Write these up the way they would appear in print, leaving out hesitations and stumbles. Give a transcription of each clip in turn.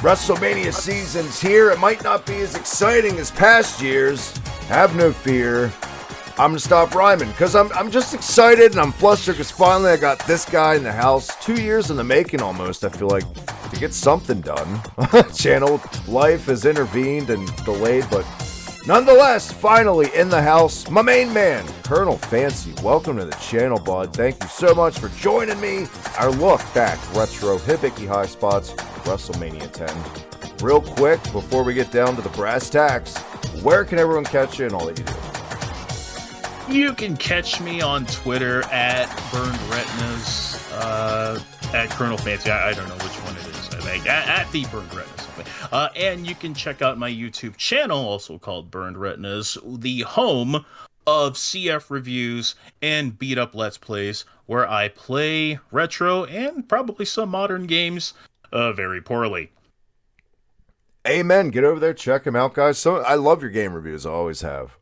WrestleMania season's here. It might not be as exciting as past years. Have no fear. I'm gonna stop rhyming because I'm just excited and I'm flustered because finally I got this guy in the house. 2 years in the making almost, I feel like, to get something done. Channel life has intervened and delayed, but nonetheless, finally in the house, my main man, Colonel Fancy. Welcome to the channel, bud. Thank you so much for joining me. Our look back retro Hibiki Highspots, WrestleMania 10. Real quick, before we get down to the brass tacks, where can everyone catch you and all that you do? You can catch me on Twitter at Burned Retinas, at Colonel Fancy. I don't know which one it is. I think at the Burned Retinas. And you can check out my YouTube channel, also called Burned Retinas, the home of CF reviews and beat up Let's Plays, where I play retro and probably some modern games very poorly. Amen. Get over there, check him out, guys. So I love your game reviews. I always have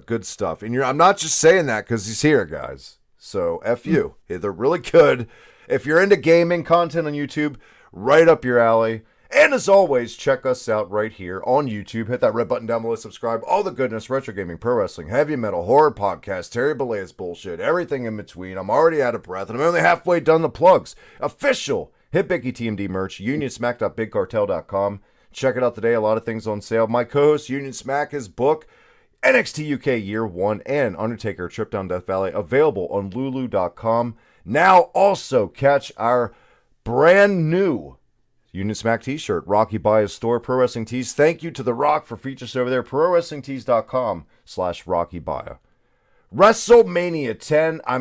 good stuff. And I'm not just saying that because he's here, guys. So F you. They're really good. If you're into gaming content on YouTube, right up your alley. And as always, check us out right here on YouTube. Hit that red button down below, subscribe. All the goodness, retro gaming, pro wrestling, heavy metal, horror podcast, Terry Bollea bullshit, everything in between. I'm already out of breath, and I'm only halfway done the plugs. Official Hibiki TMD merch, unionsmack.bigcartel.com. Check it out today. A lot of things on sale. My co-host, Union Smack, his book, NXT UK Year 1, and Undertaker Trip Down Death Valley, available on lulu.com. Now also catch our brand new Union Smack t-shirt, Rocky Bia's store, Pro Wrestling Tees. Thank you to The Rock for features over there, prowrestlingtees.com/RockyBia. WrestleMania 10. I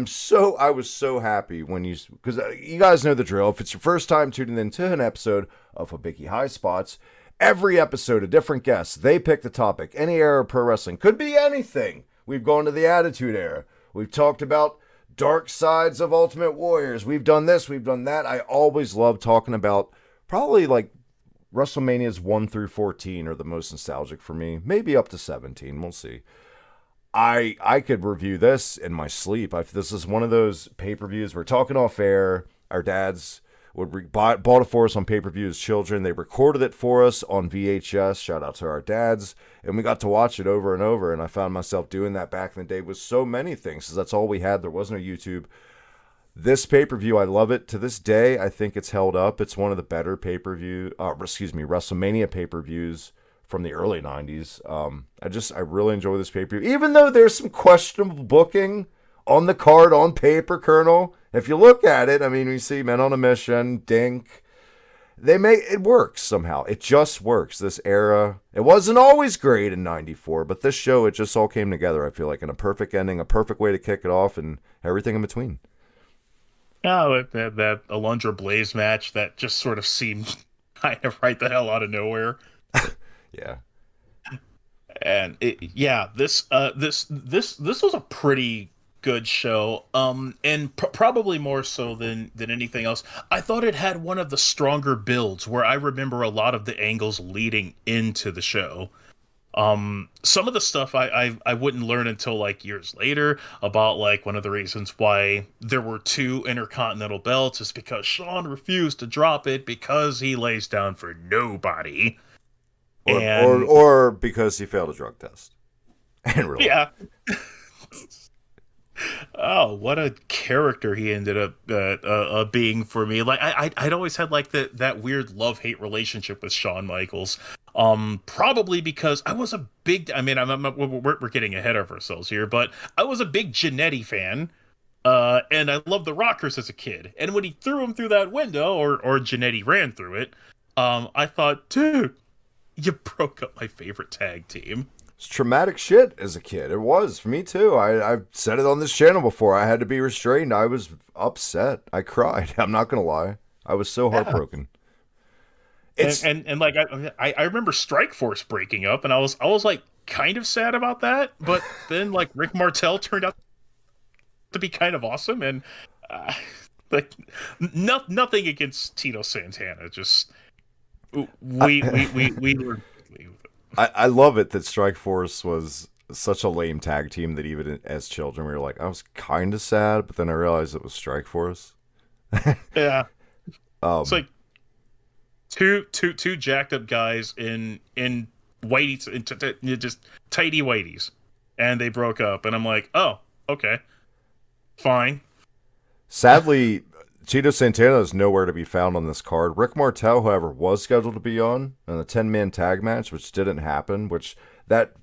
was so happy when because you guys know the drill. If it's your first time tuning in to an episode of Hibiki Highspots, every episode a different guest. They pick the topic. Any era of pro wrestling. Could be anything. We've gone to the Attitude Era. We've talked about dark sides of Ultimate Warriors. We've done this. We've done that. I always love talking about probably like WrestleManias 1 through 14 are the most nostalgic for me. Maybe up to 17. We'll see. I could review this in my sleep. This is one of those pay-per-views. We're talking off air. Our dads bought it for us on pay-per-view as children. They recorded it for us on VHS. Shout out to our dads. And we got to watch it over and over. And I found myself doing that back in the day with so many things, because that's all we had. There wasn't a YouTube. This pay-per-view, I love it. To this day, I think it's held up. It's one of the better WrestleMania pay-per-views from the early 90s. I really enjoy this pay-per-view. Even though there's some questionable booking on the card, on paper, Colonel. If you look at it, I mean, we see Men on a Mission, Dink. It works somehow. It just works. This era, it wasn't always great in 94, but this show, it just all came together, I feel like, in a perfect ending, a perfect way to kick it off, and everything in between. Oh, that Alundra Blaze match that just sort of seemed kind of right the hell out of nowhere. Yeah. And this was a pretty good show. And probably more so than anything else. I thought it had one of the stronger builds, where I remember a lot of the angles leading into the show. Some of the stuff I wouldn't learn until like years later, about like one of the reasons why there were 2 Intercontinental belts is because Shawn refused to drop it because he lays down for nobody. Or because he failed a drug test. And really. Yeah. Oh, what a character he ended up being for me. Like I'd always had like that weird love-hate relationship with Shawn Michaels. Probably because I was a big. I mean, we're getting ahead of ourselves here, but I was a big Jannetty fan. And I loved the Rockers as a kid. And when he threw him through that window, or Jannetty ran through it, I thought, dude, you broke up my favorite tag team. It's traumatic shit as a kid. It was for me too. I've said it on this channel before. I had to be restrained. I was upset. I cried. I'm not gonna lie. I was so heartbroken. And like I remember Strikeforce breaking up, and I was like kind of sad about that. But then like Rick Martel turned out to be kind of awesome, and like nothing against Tito Santana. Just we were. I love it that Strikeforce was such a lame tag team that even as children we were like, I was kind of sad, but then I realized it was Strikeforce. Yeah. It's like Two jacked up guys in whiteies, just tighty whiteies, and they broke up, and I'm like, oh, okay, fine. Sadly, Tito Santana is nowhere to be found on this card. Rick Martel, however, was scheduled to be on a 10-man tag match, which didn't happen. Which that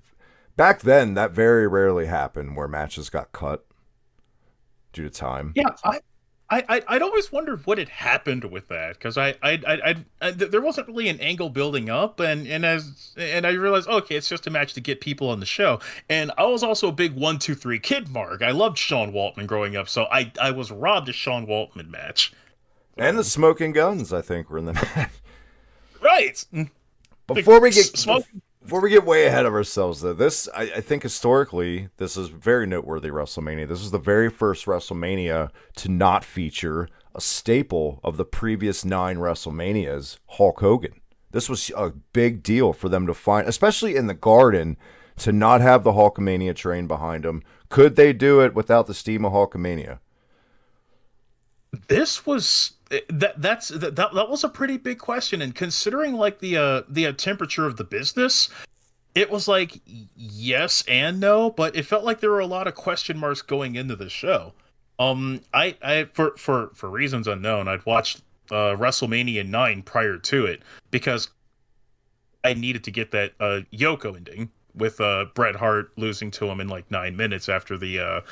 back then that very rarely happened, where matches got cut due to time. Yeah, I'd always wondered what had happened with that, because there wasn't really an angle building up, and I realized, okay, it's just a match to get people on the show. And I was also a big 1-2-3 Kid mark. I loved Sean Waltman growing up, so I was robbed a Sean Waltman match. And the Smoking Guns, I think, were in the match. Right. Before we get way ahead of ourselves, though, I think historically, this is very noteworthy WrestleMania. This is the very first WrestleMania to not feature a staple of the previous 9 WrestleManias, Hulk Hogan. This was a big deal for them to find, especially in the Garden, to not have the Hulkamania train behind them. Could they do it without the steam of Hulkamania? This was that was a pretty big question, and considering like the temperature of the business, it was like yes and no, but it felt like there were a lot of question marks going into the show. I for reasons unknown, I'd watched WrestleMania 9 prior to it because I needed to get that Yoko ending with Bret Hart losing to him in like 9 minutes after the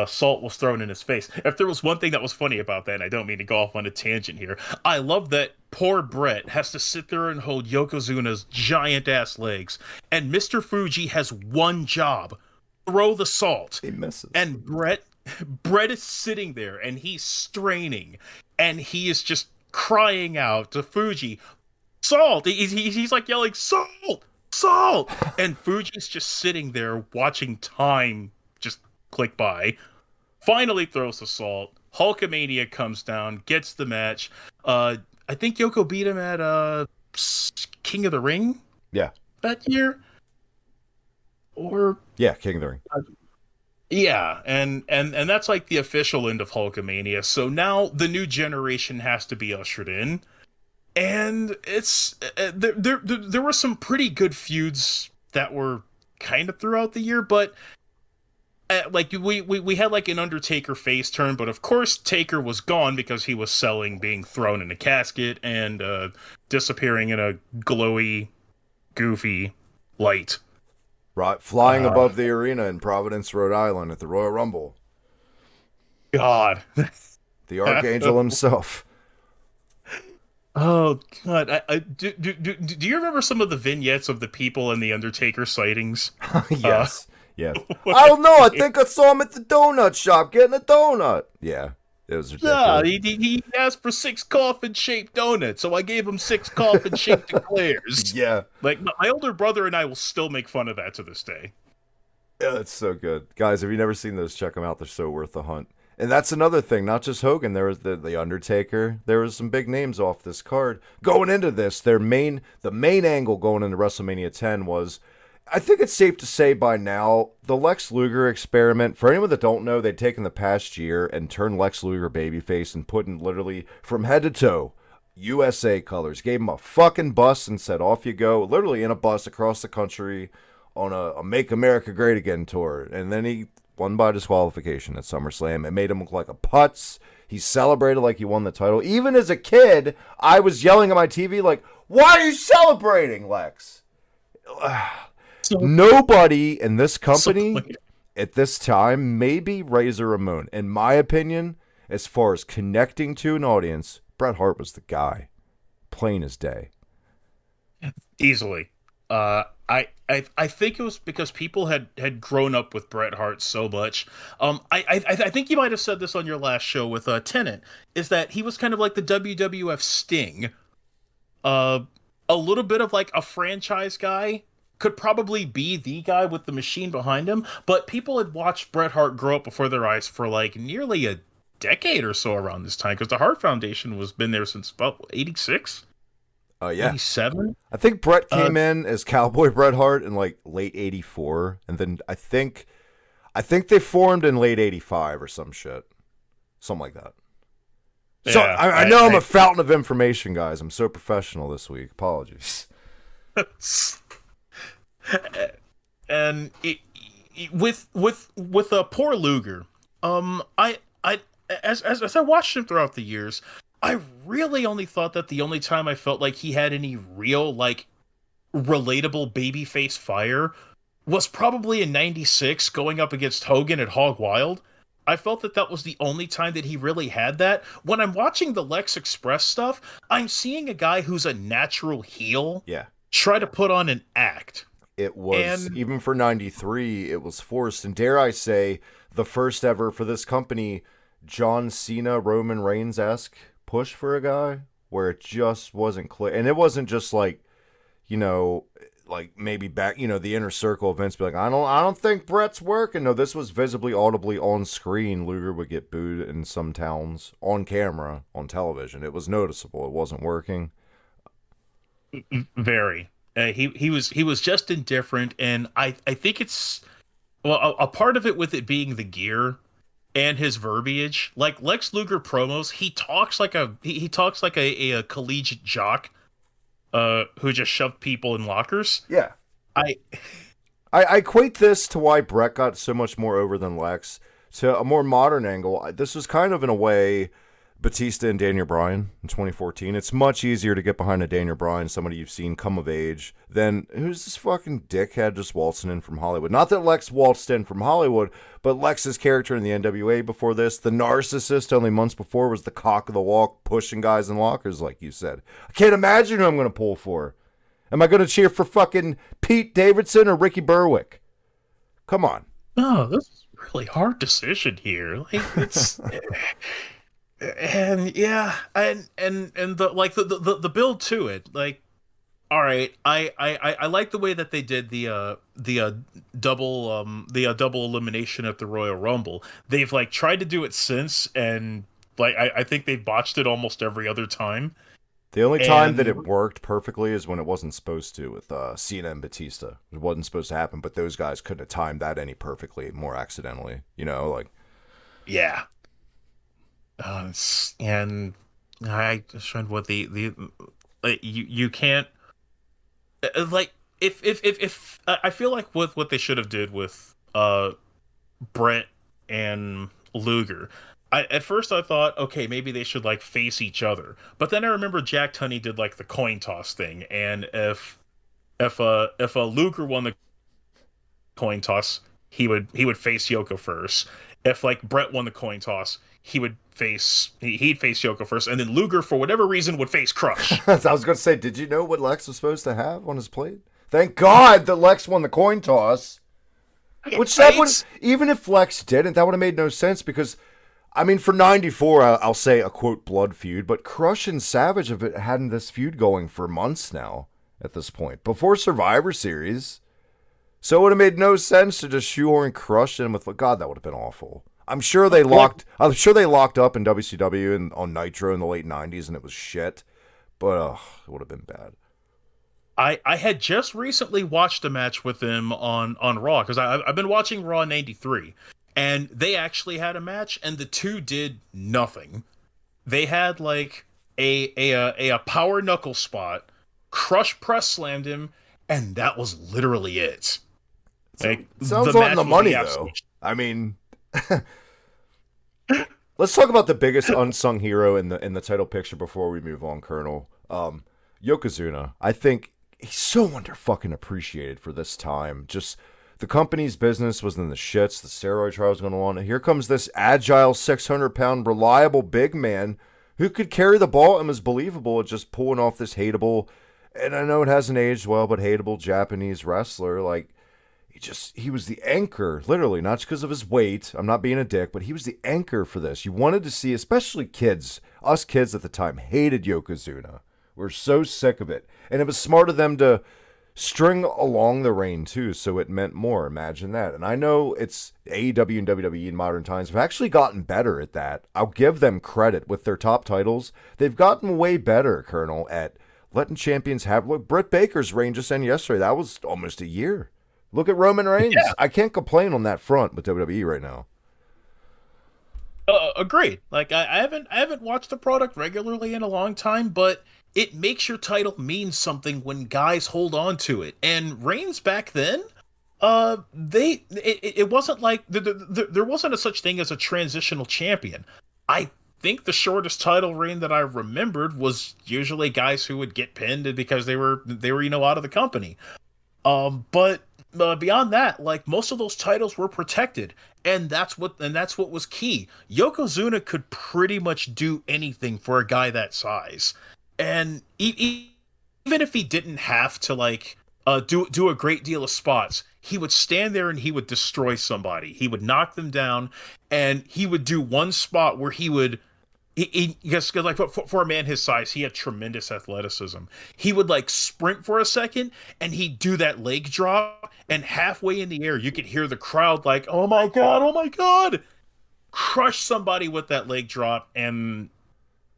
salt was thrown in his face. If there was one thing that was funny about that, and I don't mean to go off on a tangent here, I love that poor Bret has to sit there and hold Yokozuna's giant ass legs, and Mr. Fuji has one job: throw the salt. He misses. And Bret is sitting there, and he's straining, and he is just crying out to Fuji, "Salt!" He's like yelling, "Salt! Salt!" And Fuji's just sitting there watching time just click by, finally throws the salt. Hulkamania comes down, gets the match. I think Yoko beat him at King of the Ring. Yeah. That year. Or yeah, King of the Ring. Yeah, and that's like the official end of Hulkamania. So now the new generation has to be ushered in, and it's there were some pretty good feuds that were kind of throughout the year, but. Like we had like an Undertaker face turn, but of course Taker was gone because he was selling being thrown in a casket and disappearing in a glowy, goofy light. Right, flying above the arena in Providence, Rhode Island at the Royal Rumble. God, the Archangel himself. Oh God, do you remember some of the vignettes of the people in the Undertaker sightings? Yes. Yeah. I don't know. I think I saw him at the donut shop getting a donut. Yeah. It was ridiculous. Yeah, he asked for 6 coffin-shaped donuts, so I gave him 6 coffin-shaped eclairs. Yeah. Like, my older brother and I will still make fun of that to this day. Yeah, it's so good. Guys, if you've never seen those, check them out. They're so worth the hunt. And that's another thing. Not just Hogan. There was the Undertaker. There was some big names off this card. Going into this, the main angle going into WrestleMania 10 was... I think it's safe to say by now, the Lex Luger experiment, for anyone that don't know, they'd taken the past year and turned Lex Luger babyface and put in literally from head to toe USA colors. Gave him a fucking bus and said, off you go. Literally in a bus across the country on a Make America Great Again tour. And then he won by disqualification at SummerSlam. It made him look like a putz. He celebrated like he won the title. Even as a kid, I was yelling at my TV like, why are you celebrating, Lex? Nobody in this company at this time, maybe Razor Ramon, in my opinion, as far as connecting to an audience, Bret Hart was the guy. Plain as day. Easily. I think it was because people had grown up with Bret Hart so much. I think you might have said this on your last show with Tennant, is that he was kind of like the WWF Sting. A little bit of like a franchise guy. Could probably be the guy with the machine behind him, but people had watched Bret Hart grow up before their eyes for like nearly a decade or so around this time, because the Hart Foundation was been there since about 86. Yeah, 87. I think Bret came in as Cowboy Bret Hart in like late 84, and then I think they formed in late 85 or some shit, something like that. So Yeah, I know I'm a fountain of information, guys. I'm so professional this week. Apologies. and with poor Luger, I as I watched him throughout the years, I really only thought that the only time I felt like he had any real like relatable babyface fire was probably in '96 going up against Hogan at Hog Wild. I felt that that was the only time that he really had that. When I'm watching the Lex Express stuff, I'm seeing a guy who's a natural heel Yeah. try to put on an act. It was, And even for 93, it was forced. And dare I say, the first ever for this company, John Cena, Roman Reigns-esque push for a guy where it just wasn't clear. And it wasn't just like, you know, like maybe back, you know, the inner circle events be like, I don't think Brett's working. No, this was visibly, audibly on screen. Luger would get booed in some towns on camera, on television. It was noticeable. It wasn't working. very. He was just indifferent, and I think it's well a part of it with it being the gear and his verbiage. Like Lex Luger promos, he talks like a collegiate jock, who just shoved people in lockers. Yeah. I I equate this to why Brett got so much more over than Lex. To a more modern angle, this was kind of in a way Batista and Daniel Bryan in 2014. It's much easier to get behind a Daniel Bryan, somebody you've seen come of age, than who's this fucking dickhead just waltzing in from Hollywood. Not that Lex waltzed in from Hollywood, but Lex's character in the NWA before this, the narcissist only months before, was the cock of the walk, pushing guys in lockers, like you said. I can't imagine who I'm going to pull for. Am I going to cheer for fucking Pete Davidson or Ricky Berwick? Come on. oh, this is a really hard decision here. Like it's and yeah, and the like the build to it, like all right, I like the way that they did double elimination at the Royal Rumble. They've like tried to do it since, and like I think they've botched it almost every other time. The only time that And it worked perfectly is when it wasn't supposed to with Cena and Batista. It wasn't supposed to happen, but those guys couldn't have timed that any perfectly, more accidentally. You know, like, yeah, and I just trying what the like, you can't like if I feel like with what they should have did with Brett and Luger. At first I thought, okay, maybe they should like face each other, but then I remember Jack Tunney did like the coin toss thing, and if Luger won the coin toss, he would face Yoko first. If like Brett won the coin toss, he'd face Yoko first, and then Luger for whatever reason would face Crush. I was going to say, did you know what Lex was supposed to have on his plate? Thank God that Lex won the coin toss. Which that would, even if Lex didn't, that would have made no sense because, I mean, for 94, I'll say a quote blood feud, but Crush and Savage have had this feud going for months now at this point, before Survivor Series. So it would have made no sense to just shoehorn Crush in with, God, that would have been awful. I'm sure they locked up in WCW and on Nitro in the late 90s and it was shit, but it would have been bad. I had just recently watched a match with them on Raw because I've been watching Raw '93, and they actually had a match, and the two did nothing. They had like a power knuckle spot, Crush press slammed him, and that was literally it. Like Sounds on the money though. I mean, let's talk about the biggest unsung hero in the title picture before we move on, Colonel. Yokozuna. I think he's so under fucking appreciated for this time. Just the company's business was in the shits. The steroid trial was going on. And here comes this agile 600-pound reliable big man who could carry the ball and was believable at just pulling off this hateable, and I know it hasn't aged well, but hateable Japanese wrestler. Like, he was the anchor, literally, not just because of his weight. I'm not being a dick, but he was the anchor for this. You wanted to see, especially kids, us kids at the time, hated Yokozuna. We're so sick of it. And it was smart of them to string along the reign, too, so it meant more. Imagine that. And I know it's AEW and WWE in modern times have actually gotten better at that. I'll give them credit with their top titles. They've gotten way better, Colonel, at letting champions have... Look, Britt Baker's reign just ended yesterday. That was almost a year. Look at Roman Reigns. Yeah. I can't complain on that front with WWE right now. Agreed. Like I haven't watched the product regularly in a long time, but it makes your title mean something when guys hold on to it. And Reigns back then, it wasn't like there wasn't a such thing as a transitional champion. I think the shortest title reign that I remembered was usually guys who would get pinned because they were out of the company. But beyond that, like most of those titles were protected, and that's what was key. Yokozuna could pretty much do anything for a guy that size, and even if he didn't have to like do a great deal of spots, he would stand there and he would destroy somebody. He would knock them down, and he would do one spot where he would because like for a man his size, he had tremendous athleticism. He would like sprint for a second, and he'd do that leg drop, and halfway in the air, you could hear the crowd like, oh my god!" Crush somebody with that leg drop, and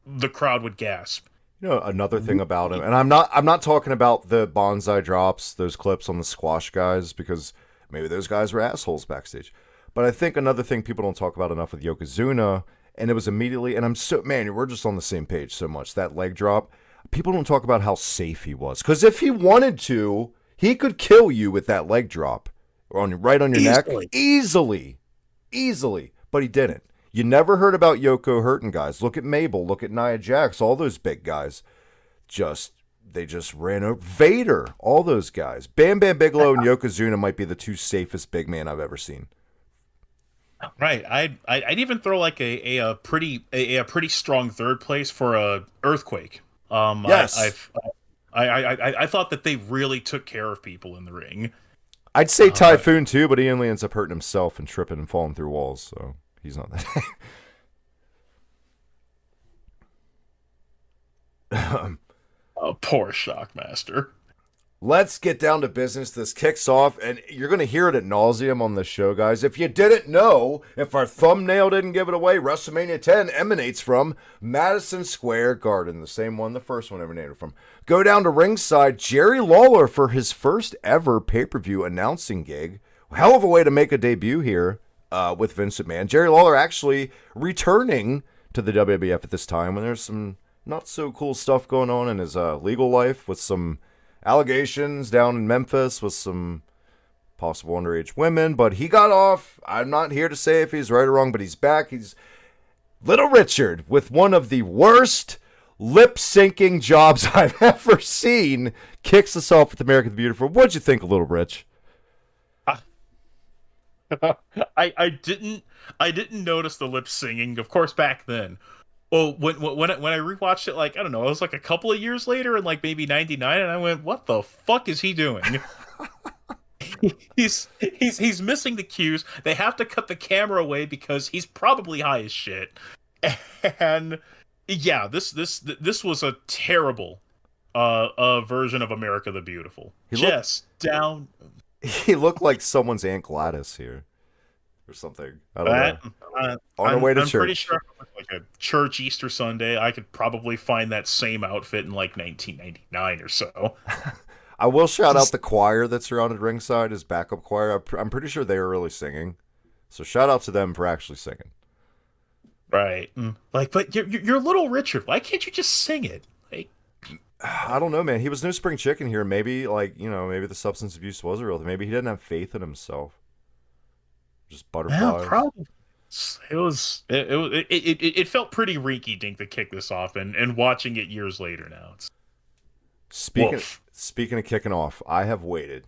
the crowd would gasp. You know, another thing about him, and I'm not talking about the bonsai drops, those clips on the squash guys, because maybe those guys were assholes backstage. But I think another thing people don't talk about enough with Yokozuna, and it was immediately, and man, we're just on the same page so much. That leg drop, people don't talk about how safe he was, because if he wanted to, he could kill you with that leg drop right on your neck easily, but he didn't. You never heard about Yoko hurting guys. Look at Mabel. Look at Nia Jax. All those big guys. They just ran over. Vader. All those guys. Bam Bam Bigelow and Yokozuna might be the two safest big men I've ever seen. Right. I'd even throw like a pretty strong third place for a earthquake. Yes. I thought that they really took care of people in the ring. I'd say Typhoon too, but he only ends up hurting himself and tripping and falling through walls, so he's not that. Oh, poor Shockmaster. Let's get down to business. This kicks off, and you're going to hear it at nauseum on this show, guys. If you didn't know, if our thumbnail didn't give it away, WrestleMania 10 emanates from Madison Square Garden, the same one the first one emanated from. Go down to ringside, Jerry Lawler for his first ever pay-per-view announcing gig. Hell of a way to make a debut here with Vince McMahon. Jerry Lawler actually returning to the WWF at this time when there's some not so cool stuff going on in his legal life with some allegations down in Memphis with some possible underage women, but he got off. I'm not here to say if he's right or wrong, but he's back. He's Little Richard with one of the worst lip-syncing jobs I've ever seen. Kicks us off with American the Beautiful. What'd you think, Little Rich? I didn't notice the lip singing, of course, back then. Well, when I rewatched it, like, I don't know, it was like a couple of years later, in like maybe '99, and I went, "What the fuck is he doing?" he's missing the cues. They have to cut the camera away because he's probably high as shit. And yeah, this was a terrible version of America the Beautiful. Down. He looked like someone's Aunt Gladys here. Or something. I don't know. On our way to church. I'm pretty sure if it was like a church Easter Sunday, I could probably find that same outfit in like 1999 or so. I will shout out the choir that surrounded ringside, his backup choir. I'm pretty sure they were really singing. So shout out to them for actually singing. Right. Like, but you're Little Richard. Why can't you just sing it? Like, I don't know, man. He was no spring chicken here. Maybe, like, maybe the substance abuse was a real thing. Maybe he didn't have faith in himself. Just butterflies. Yeah, probably. It felt pretty rinky dink to kick this off, and watching it years later now. Speaking of kicking off, I have waited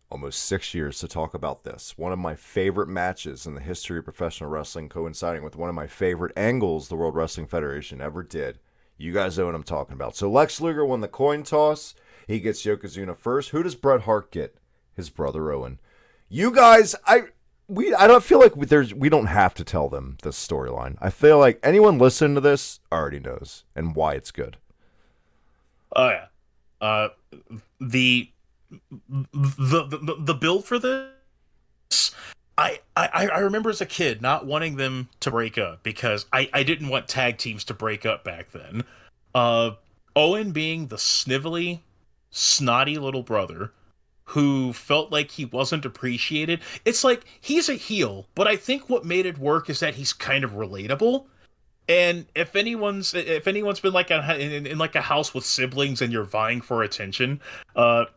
almost 6 years to talk about this. One of my favorite matches in the history of professional wrestling, coinciding with one of my favorite angles the World Wrestling Federation ever did. You guys know what I'm talking about. So Lex Luger won the coin toss. He gets Yokozuna first. Who does Bret Hart get? His brother Owen. You guys, I don't feel like we don't have to tell them this storyline. I feel like anyone listening to this already knows and why it's good. Oh yeah, the build for this. I remember as a kid not wanting them to break up because I didn't want tag teams to break up back then. Owen being the snivelly, snotty little brother, who felt like he wasn't appreciated. It's like he's a heel, but I think what made it work is that he's kind of relatable. And if anyone's been like in like a house with siblings and you're vying for attention,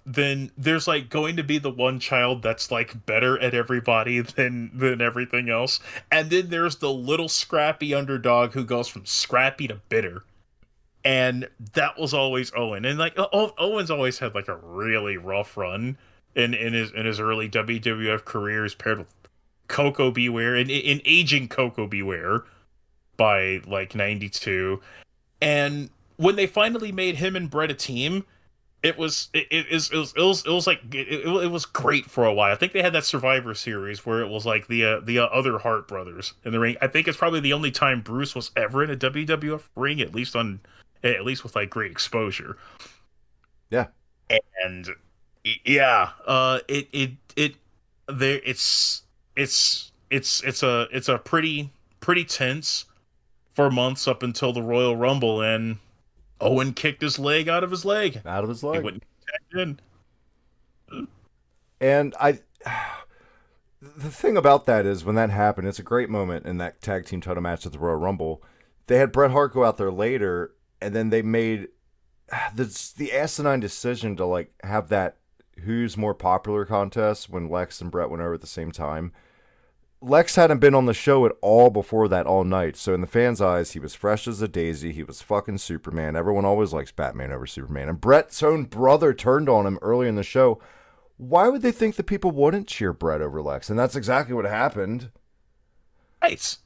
then there's like going to be the one child that's like better at everybody than everything else, and then there's the little scrappy underdog who goes from scrappy to bitter. And that was always Owen. And like Owen's always had like a really rough run in his early WWF careers, paired with Coco Beware and in aging Coco Beware by like 92. And when they finally made him and Brett a team, it was like it was great for a while. I think they had that Survivor Series where it was like the other Hart brothers in the ring. I think it's probably the only time Bruce was ever in a WWF ring, at least with like great exposure. Yeah. And yeah, it there it's a pretty tense for months up until the Royal Rumble, and Owen kicked his leg out of his leg. Out of his He leg. wouldn't tag in. And the thing about that is when that happened, it's a great moment in that tag team title match at the Royal Rumble. They had Bret Hart go out there later, and then they made the asinine decision to like have that who's more popular contest when Lex and Bret went over at the same time. Lex hadn't been on the show at all before that all night, so in the fans' eyes, he was fresh as a daisy. He was fucking Superman. Everyone always likes Batman over Superman. And Bret's own brother turned on him early in the show. Why would they think that people wouldn't cheer Bret over Lex? And that's exactly what happened. Right.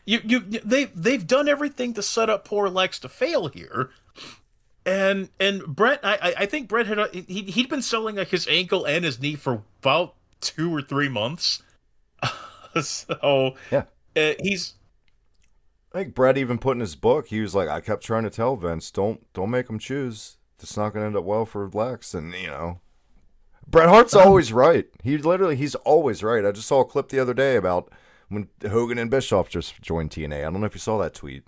They've done everything to set up poor Lex to fail here. And Bret, I think Bret he'd been selling like his ankle and his knee for about 2 or 3 months. So yeah, he's. I think Bret even put in his book, he was like, I kept trying to tell Vince, don't make him choose. It's not going to end up well for Lex. And Bret Hart's always right. He's always right. I just saw a clip the other day about when Hogan and Bischoff just joined TNA. I don't know if you saw that tweet.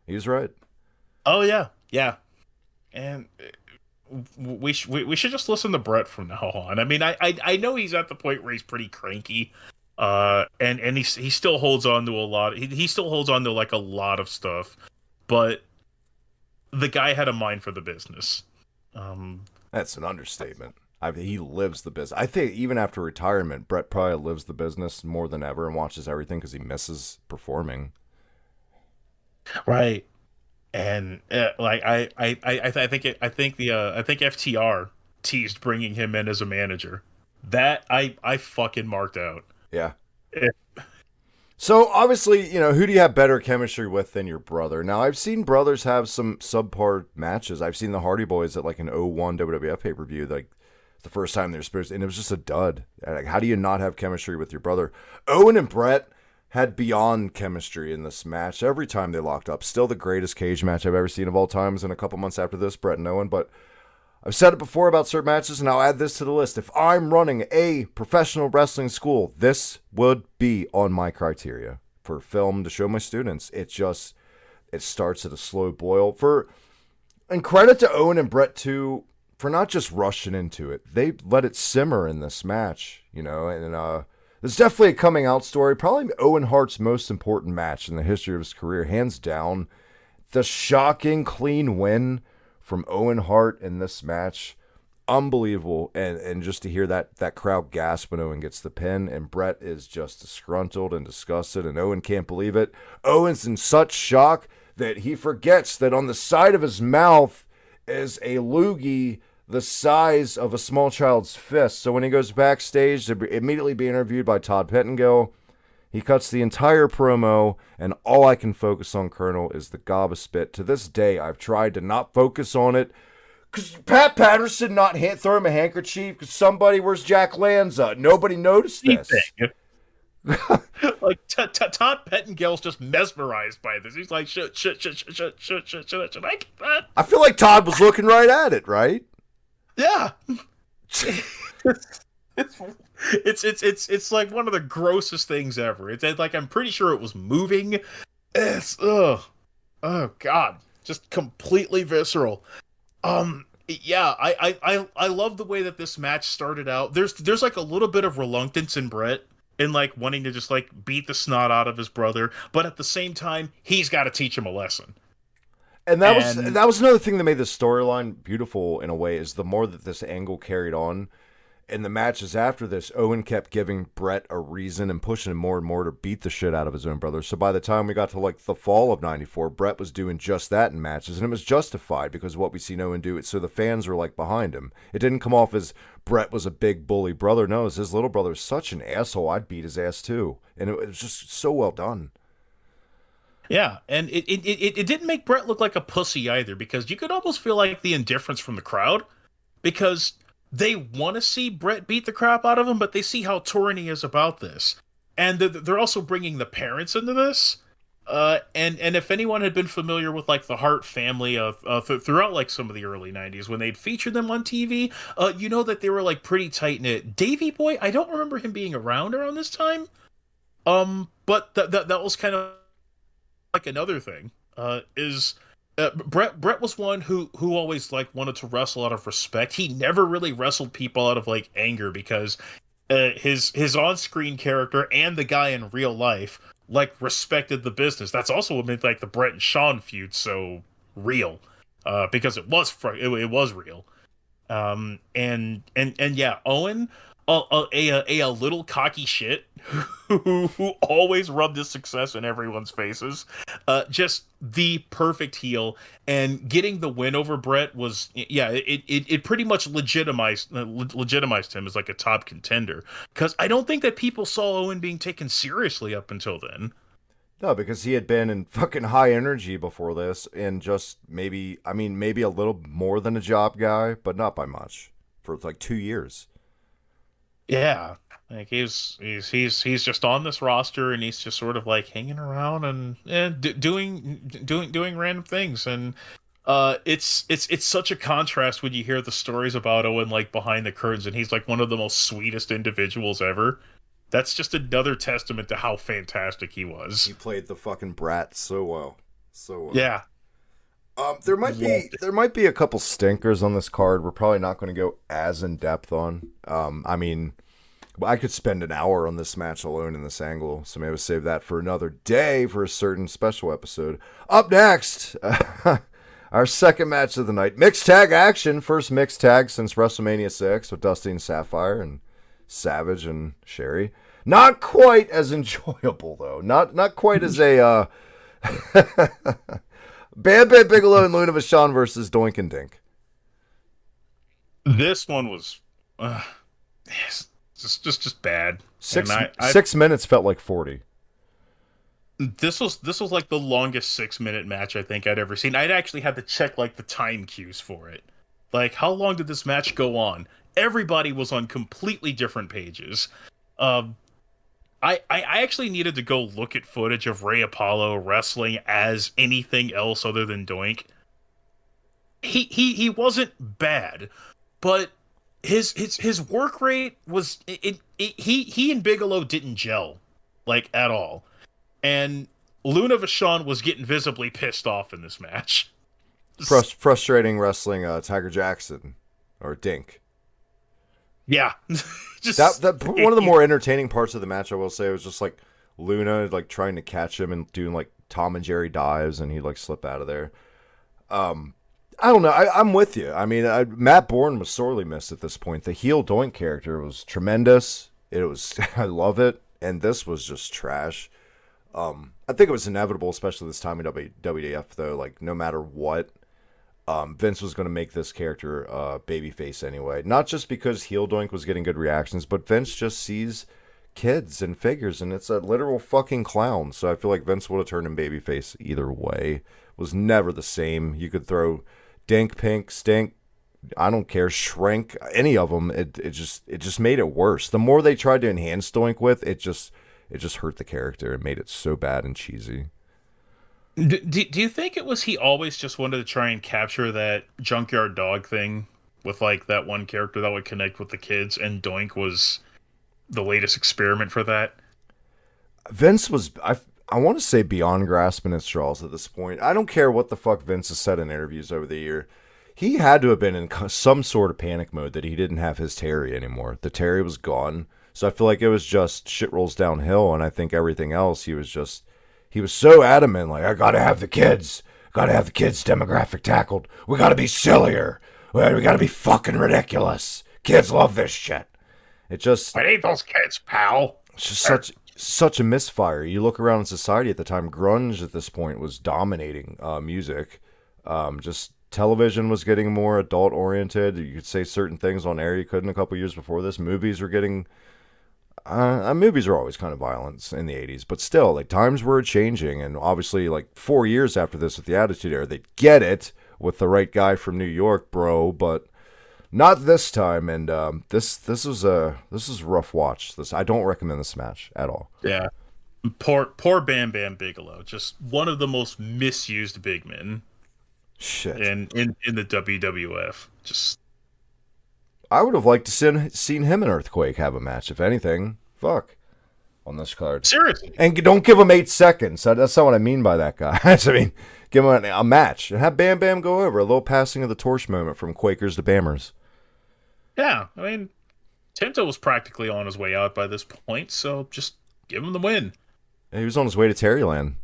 He was right. Oh yeah, and we should just listen to Bret from now on. I mean, I know he's at the point where he's pretty cranky, and he still holds on to a lot. He still holds on to like a lot of stuff, but the guy had a mind for the business. That's an understatement. He lives the business. I think even after retirement, Bret probably lives the business more than ever and watches everything because he misses performing. Right. And like I think FTR teased bringing him in as a manager. That I fucking marked out. Yeah. So obviously, who do you have better chemistry with than your brother? Now I've seen brothers have some subpar matches. I've seen the Hardy Boys at like an 01 WWF pay-per-view, like the first time they were supposed to, and it was just a dud. Like, how do you not have chemistry with your brother? Owen and Bret had beyond chemistry in this match every time they locked up. Still the greatest cage match I've ever seen of all times. And a couple months after this, Bret and Owen. But I've said it before about certain matches, and I'll add this to the list. If I'm running a professional wrestling school, this would be on my criteria for film to show my students. It starts at a slow boil. And credit to Owen and Bret too for not just rushing into it. They let it simmer in this match, and it's definitely a coming out story. Probably Owen Hart's most important match in the history of his career, hands down. The shocking clean win from Owen Hart in this match, unbelievable. And just to hear that crowd gasp when Owen gets the pin, and Bret is just disgruntled and disgusted, and Owen can't believe it. Owen's in such shock that he forgets that on the side of his mouth is a loogie the size of a small child's fist. So when he goes backstage to immediately be interviewed by Todd Pettengill, he cuts the entire promo, and all I can focus on, Colonel, is the gob of spit. To this day, I've tried to not focus on it, because Pat Patterson not throw him a handkerchief, because where's Jack Lanza? Nobody noticed this. Like, Todd Pettengill's just mesmerized by this. He's like, should I get that? I feel like Todd was looking right at it, right? Yeah. It's like one of the grossest things ever. It's like, I'm pretty sure it was moving. Oh God, just completely visceral. Yeah, I love the way that this match started out. There's like a little bit of reluctance in Brett in like wanting to just like beat the snot out of his brother, but at the same time, he's got to teach him a lesson. And And that was another thing that made the storyline beautiful in a way is the more that this angle carried on, in the matches after this, Owen kept giving Brett a reason and pushing him more and more to beat the shit out of his own brother. So by the time we got to like the fall of '94, Brett was doing just that in matches, and it was justified because of what we seen Owen do. It so the fans were like behind him. It didn't come off as Brett was a big bully brother. No, it was his little brother was such an asshole. I'd beat his ass too, and it was just so well done. yeah, and it didn't make Brett look like a pussy either, because you could almost feel like the indifference from the crowd, because they want to see Brett beat the crap out of him, but they see how torn he is about this, and they're also bringing the parents into this. And if anyone had been familiar with like the Hart family throughout like some of the early '90s when they'd featured them on TV, you know that they were like pretty tight knit. Davy Boy, I don't remember him being around this time. But that was kind of like another thing. Is Brett was one who always like wanted to wrestle out of respect. He never really wrestled people out of like anger, because his on-screen character and the guy in real life like respected the business. That's also what made like the Brett and Shawn feud so real, because it was real. And yeah, Owen, a little cocky shit who always rubbed his success in everyone's faces. Just the perfect heel, and getting the win over Brett was, yeah, it pretty much legitimized him as like a top contender, because I don't think that people saw Owen being taken seriously up until then. No, because he had been in fucking high energy before this, and just maybe, I mean, maybe a little more than a job guy, but not by much for like 2 years. Yeah, like he's just on this roster, and he's just sort of like hanging around and doing random things. And it's such a contrast when you hear the stories about Owen like behind the curtains, and he's like one of the most sweetest individuals ever. That's just another testament to how fantastic he He was. played the fucking brat so well, so well. Yeah, There loved it. might be a couple stinkers on this card. We're probably not going to go as in depth on. I mean, I could spend an hour on this match alone in this angle, so maybe we'll save that for another day for a certain special episode. Up next, our second match of the night, mixed tag action. First mixed tag since WrestleMania 6 with Dusty and Sapphire and Savage and Sherry. Not quite as enjoyable though. Not quite as a Bam Bam Bigelow and Luna Vachon versus Doink and Dink. This one was uh, just bad. And Six I 6 minutes felt like 40. this was like the longest 6 minute match I think I'd ever seen. I'd actually had to check like the time cues for it. Like, how long did this match go on? Everybody was on completely different pages. Um, I actually needed to go look at footage of Ray Apollo wrestling as anything else other than Doink. He wasn't bad, but his work rate was he and Bigelow didn't gel like at all, and Luna Vachon was getting visibly pissed off in this match. Frustrating wrestling Tiger Jackson or Dink. Yeah, That just one of the more entertaining parts of the match, I will say, was just like Luna like trying to catch him and doing like Tom and Jerry dives, and he'd like slip out of there. I don't know. I'm with you. I mean, Matt Bourne was sorely missed at this point. The heel Doink character was tremendous. It was I love it, and this was just trash. I think it was inevitable, especially this time in WWF, though. Like, no matter what, Vince was going to make this character babyface anyway. Not just because heel Doink was getting good reactions, but Vince just sees kids and figures, and it's a literal fucking clown. So I feel like Vince would have turned him babyface either way. It was never the same. You could throw Dink, Pink, Stink, I don't care, Shrink, any of them. It just made it worse. The more they tried to enhance Doink with, it just hurt the character. It made it so bad and cheesy. do you think it was he always just wanted to try and capture that junkyard dog thing with like that one character that would connect with the kids, and Doink was the latest experiment for that? Vince was I want to say beyond grasping at straws at this point. I don't care what the fuck Vince has said in interviews over the year. He had to have been in some sort of panic mode that he didn't have his Terry anymore. The Terry was gone. So I feel like it was just shit rolls downhill. And I think everything else, he was so adamant. Like, I got to have the kids. Got to have the kids demographic tackled. We got to be sillier. We got to be fucking ridiculous. Kids love this shit. It just... I need those kids, pal. It's just such a misfire. You look around in society at the time, grunge at this point was dominating music. Just television was getting more adult oriented. You could say certain things on air you couldn't a couple years before this. Movies were getting movies are always kind of violent in the 80s, but still, like, times were changing. And obviously, like, 4 years after this with the Attitude Era, they get it with the right guy from New York, bro, but not this time. And this was a rough watch. I don't recommend this match at all. Yeah. Poor Bam Bam Bigelow. Just one of the most misused big men. Shit. In the WWF. Just, I would have liked to seen him and Earthquake have a match, if anything. Fuck. On this card. Seriously. And don't give him 8 seconds. That's not what I mean by that, guys. I mean, give him a match. And have Bam Bam go over. A little passing of the torch moment from Quakers to Bammers. Yeah, I mean, Tento was practically on his way out by this point, so just give him the win. And he was on his way to Terryland.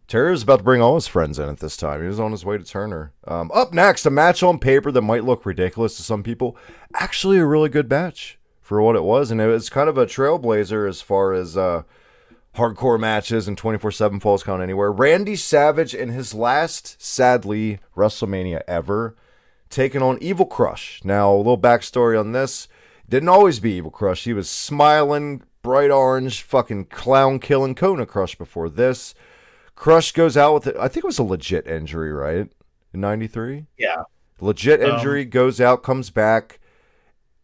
Terry was about to bring all his friends in at this time. He was on his way to Turner. Up next, a match on paper that might look ridiculous to some people. Actually, a really good match for what it was. And it was kind of a trailblazer as far as hardcore matches and 24/7 Falls Count Anywhere. Randy Savage in his last, sadly, WrestleMania ever, taking on Evil Crush. Now, a little backstory on this. Didn't always be Evil Crush. He was smiling, bright orange, fucking clown-killing Kona Crush before this. Crush goes out with it. I think it was a legit injury, right? In 93? Yeah. Legit injury, goes out, comes back.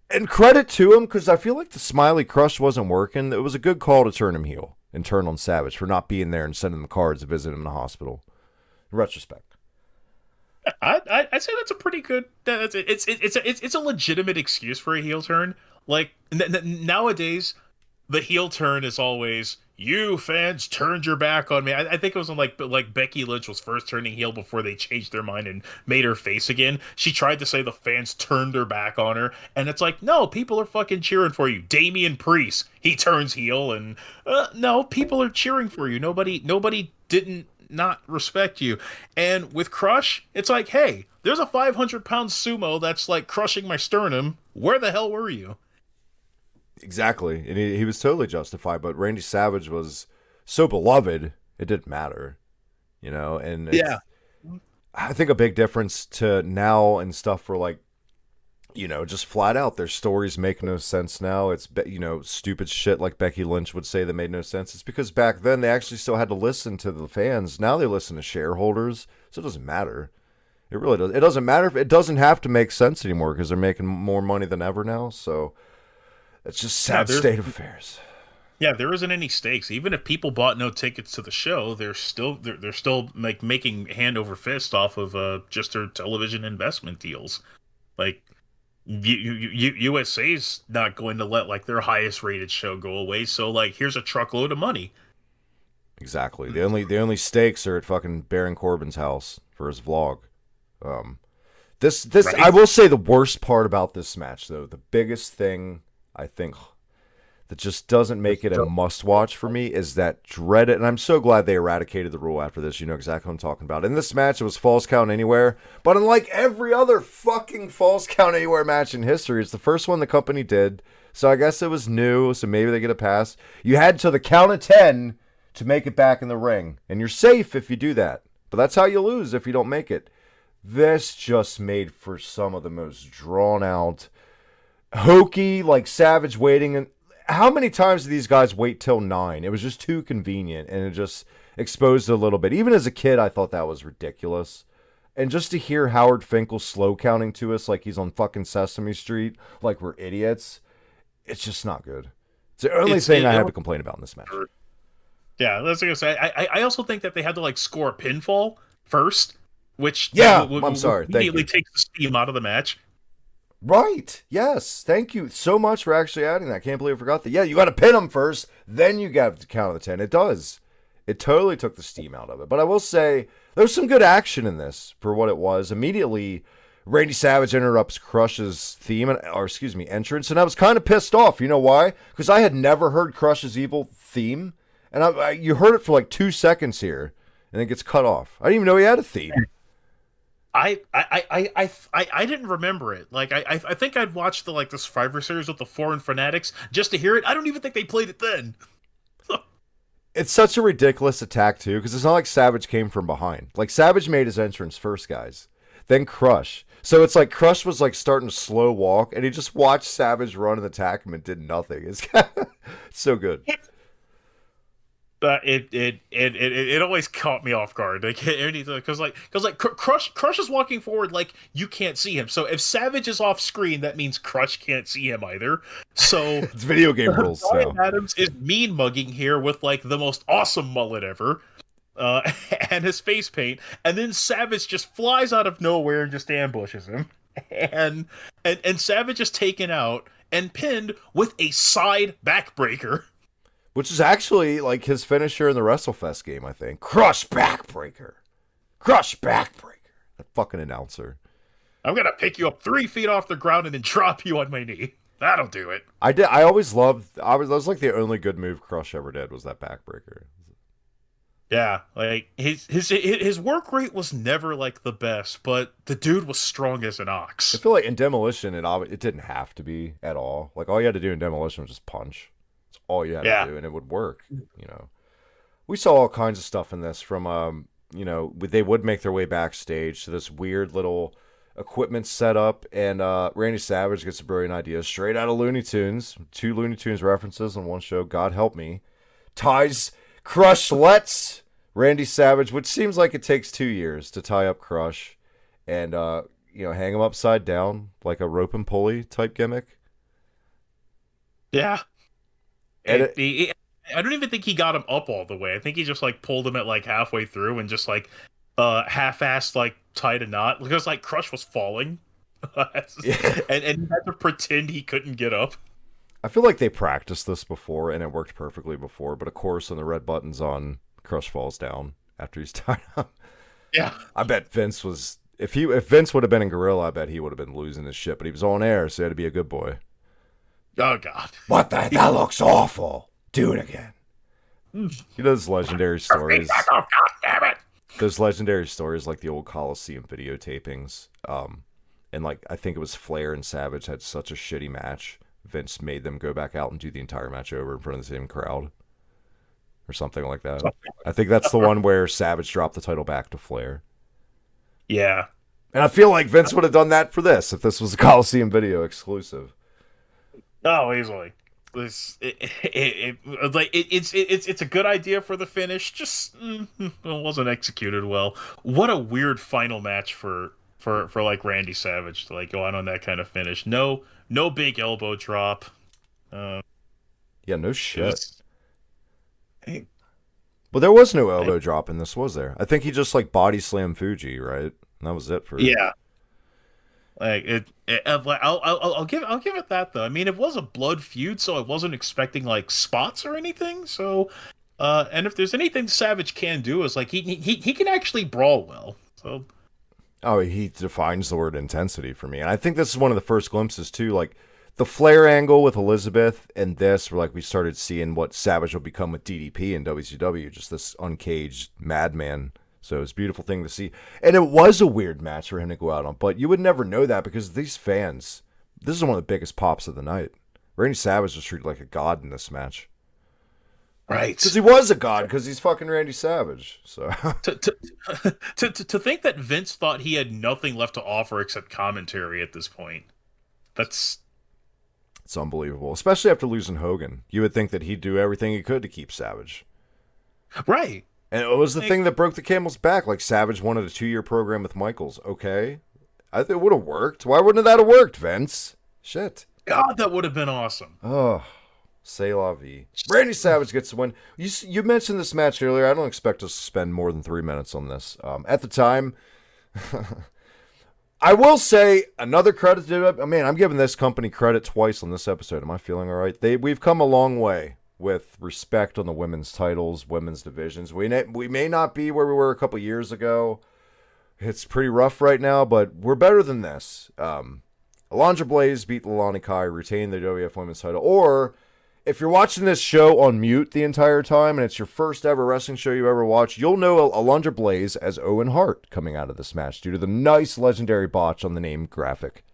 And credit to him, because I feel like the Smiley Crush wasn't working. It was a good call to turn him heel and turn on Savage for not being there and sending him cards to visit him in the hospital. In retrospect. I'd say that's a pretty good... It's a legitimate excuse for a heel turn. Like, nowadays, the heel turn is always... You fans turned your back on me. I think it was when like Becky Lynch was first turning heel before they changed their mind and made her face again. She tried to say the fans turned their back on her, and it's like, no, people are fucking cheering for you. Damian Priest, he turns heel, and no, people are cheering for you. Nobody didn't not respect you. And with Crush, it's like, hey, there's a 500-pound sumo that's like crushing my sternum. Where the hell were you? Exactly, and he was totally justified, but Randy Savage was so beloved, it didn't matter, you know, and yeah. I think a big difference to now and stuff for, like, you know, just flat out, their stories make no sense now. It's, you know, stupid shit like Becky Lynch would say that made no sense. It's because back then they actually still had to listen to the fans. Now they listen to shareholders, so it doesn't matter. It really does. It doesn't matter. It doesn't have to make sense anymore because they're making more money than ever now, so... It's just sad state of affairs. Yeah, there isn't any stakes. Even if people bought no tickets to the show, they're still like making hand over fist off of just their television investment deals. Like USA's not going to let like their highest rated show go away. So like, here's a truckload of money. Exactly. The only stakes are at fucking Baron Corbin's house for his vlog. This right? I will say the worst part about this match though, the biggest thing I think that just doesn't make it a must-watch for me is that dreaded, and I'm so glad they eradicated the rule after this. You know exactly what I'm talking about. In this match, it was Falls Count Anywhere, but unlike every other fucking Falls Count Anywhere match in history, it's the first one the company did, so I guess it was new, so maybe they get a pass. You had to the count of 10 to make it back in the ring, and you're safe if you do that, but that's how you lose if you don't make it. This just made for some of the most drawn-out... hokey, like Savage waiting, and how many times do these guys wait till 9? It was just too convenient, and it just exposed it a little bit. Even as a kid, I thought that was ridiculous. And just to hear Howard Finkel slow counting to us like he's on fucking Sesame Street, like we're idiots, it's just not good. It's the only thing I have to complain about in this match. Yeah, that's what I was gonna say. I also think that they had to like score a pinfall first, which I'm sorry, immediately takes the steam out of the match. Right. Yes. Thank you so much for actually adding that. I can't believe I forgot that. Yeah, you got to pin them first, then you got to count of the 10. It does. It totally took the steam out of it. But I will say, there was some good action in this for what it was. Immediately, Randy Savage interrupts Crush's entrance, and I was kind of pissed off. You know why? Because I had never heard Crush's evil theme, and you heard it for like 2 seconds here, and it gets cut off. I didn't even know he had a theme. I didn't remember it. Like I think I'd watched the Survivor Series with the Foreign Fanatics just to hear it. I don't even think they played it then. It's such a ridiculous attack too, because it's not like Savage came from behind. Like Savage made his entrance first, guys, then Crush. So it's like Crush was like starting to slow walk, and he just watched Savage run and attack him and did nothing. It's so good. It always caught me off guard, because Crush is walking forward like you can't see him. So if Savage is off screen, that means Crush can't see him either. So it's video game rules. Brian Adams is mean mugging here with like the most awesome mullet ever, and his face paint, and then Savage just flies out of nowhere and just ambushes him, and Savage is taken out and pinned with a side backbreaker. Which is actually like his finisher in the WrestleFest game, I think. Crush backbreaker. Crush backbreaker. That fucking announcer. I'm going to pick you up 3 feet off the ground and then drop you on my knee. That'll do it. I always loved, that was like the only good move Crush ever did was that backbreaker. Yeah, like his work rate was never like the best, but the dude was strong as an ox. I feel like in Demolition, it didn't have to be at all. Like all you had to do in Demolition was just punch. All you had to do, and it would work. You know, we saw all kinds of stuff in this from they would make their way backstage to this weird little equipment setup, and Randy Savage gets a brilliant idea straight out of Looney Tunes. 2 Looney Tunes references on one show. God help me. Lets Randy Savage, which seems like it takes 2 years to tie up Crush, and hang him upside down like a rope and pulley type gimmick. Yeah. I don't even think he got him up all the way. I think he just like pulled him at like halfway through and just like half-assed like tied a knot because like Crush was falling, and he had to pretend he couldn't get up. I feel like they practiced this before and it worked perfectly before, but of course when the red button's on, Crush falls down after he's tied up. Yeah, I bet Vince was if Vince would have been in Gorilla, I bet he would have been losing his shit. But he was on air, so he had to be a good boy. Oh, God. What the? That looks awful. Do it again. Those legendary stories. Oh, God damn it. Those legendary stories like the old Coliseum videotapings. And like, I think it was Flair and Savage had such a shitty match. Vince made them go back out and do the entire match over in front of the same crowd. Or something like that. I think that's the one where Savage dropped the title back to Flair. Yeah. And I feel like Vince would have done that for this if this was a Coliseum video exclusive. Oh, easily. It's a good idea for the finish. Just it wasn't executed well. What a weird final match for like Randy Savage to like go out on that kind of finish. No big elbow drop. Yeah, no shit. Well, there was no elbow drop in this, was there? I think he just like body slammed Fuji, right? And that was it for yeah. Like I'll give it that though. I mean, it was a blood feud, so I wasn't expecting like spots or anything. So, and if there's anything Savage can do, is like he can actually brawl well. So, he defines the word intensity for me, and I think this is one of the first glimpses too, like the Flair angle with Elizabeth and this, where like we started seeing what Savage will become with DDP in WCW, just this uncaged madman. So it's a beautiful thing to see. And it was a weird match for him to go out on, but you would never know that because these fans, this is one of the biggest pops of the night. Randy Savage was treated like a god in this match. Right. Because he was a god, because he's fucking Randy Savage. So to think that Vince thought he had nothing left to offer except commentary at this point. It's unbelievable. Especially after losing Hogan. You would think that he'd do everything he could to keep Savage. Right. And it was the thing that broke the camel's back. Like, Savage wanted a 2-year program with Michaels. Okay. I think it would have worked. Why wouldn't that have worked, Vince? Shit. God, that would have been awesome. Oh, c'est la vie. Randy Savage gets the win. You mentioned this match earlier. I don't expect us to spend more than 3 minutes on this. At the time, I will say another credit to man, I'm giving this company credit twice on this episode. Am I feeling all right? We've come a long way with respect on the women's titles, women's divisions. We may not be where we were a couple years ago. It's pretty rough right now, but we're better than this. Alundra Blaze beat Leilani Kai, retained the WWF Women's title. Or, if you're watching this show on mute the entire time and it's your first ever wrestling show you ever watched, you'll know Alundra Blaze as Owen Hart coming out of this match due to the nice legendary botch on the name graphic.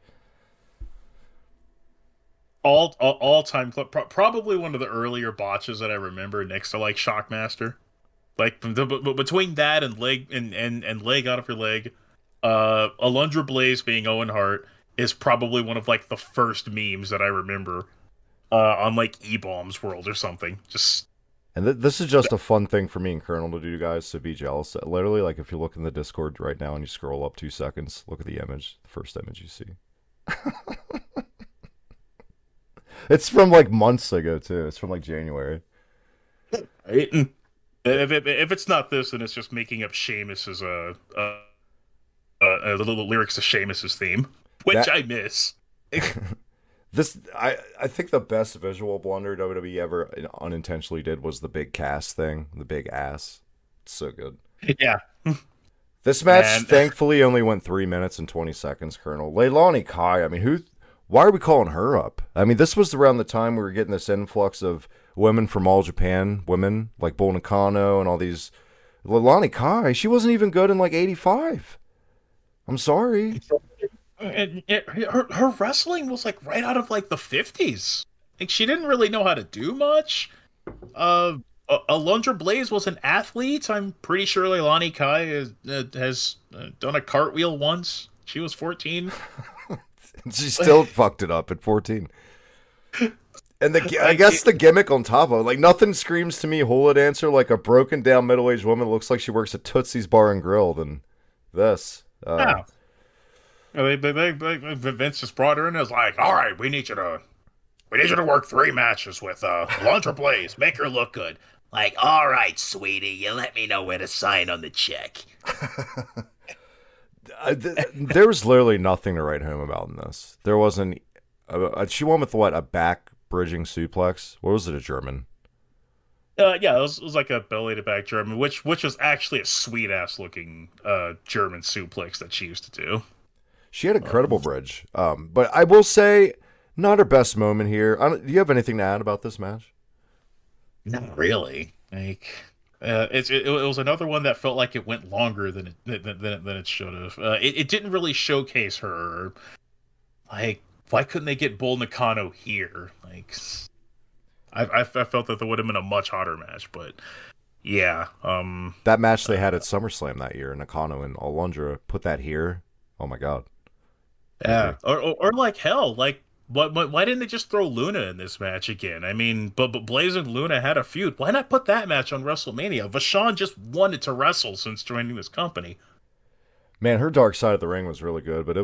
All time clip, probably one of the earlier botches that I remember, next to like Shockmaster. Like between that and leg and leg out of your leg, Alundra Blaze being Owen Hart is probably one of like the first memes that I remember on like E-Bombs World or something. Just And this is just a fun thing for me and Colonel to do, guys, so be jealous. Literally, like if you look in the Discord right now and you scroll up 2 seconds, look at the image, the first image you see. It's from like months ago too. It's from like January. if it's not this, then it's just making up Sheamus's the little lyrics to Sheamus's theme, which I miss. I think the best visual blunder WWE ever unintentionally did was the big cast thing, the big ass. It's so good. Yeah. This match thankfully only went 3 minutes and 20 seconds, Colonel. Leilani Kai, I mean, why are we calling her up? I mean, this was around the time we were getting this influx of women from All Japan, women like Bull Nakano and all these. Leilani Kai, she wasn't even good in like 85. I'm sorry. And her wrestling was like right out of like the 50s. Like she didn't really know how to do much. Alundra Blaze was an athlete. I'm pretty sure Leilani Kai has done a cartwheel once. She was 14. She still fucked it up at 14. And I guess the gimmick on top of it, like nothing screams to me hula dancer like a broken down middle-aged woman that looks like she works at Tootsie's Bar and Grill than this. Yeah. Vince just brought her in and was like, all right, we need you to work 3 matches with Alundra Blaze. Make her look good. Like, all right, sweetie, you let me know where to sign on the check. There was literally nothing to write home about in this. There wasn't. She won with what, a back bridging suplex? What was it, a German? Yeah, it was like a belly to back German, which was actually a sweet ass looking German suplex that she used to do. She had a credible bridge, but I will say, not her best moment here. Do you have anything to add about this match? Not really. Like. It was another one that felt like it went longer than it should have. It didn't really showcase her. Like, why couldn't they get Bull Nakano here? Like, I felt that there would have been a much hotter match, but yeah. That match they had at SummerSlam that year, Nakano and Alundra put that here. Oh my god. Yeah, or like hell, like. Why didn't they just throw Luna in this match again? I mean, but Blaze and Luna had a feud. Why not put that match on WrestleMania? Vachon just wanted to wrestle since joining this company. Man, her dark side of the ring was really good, but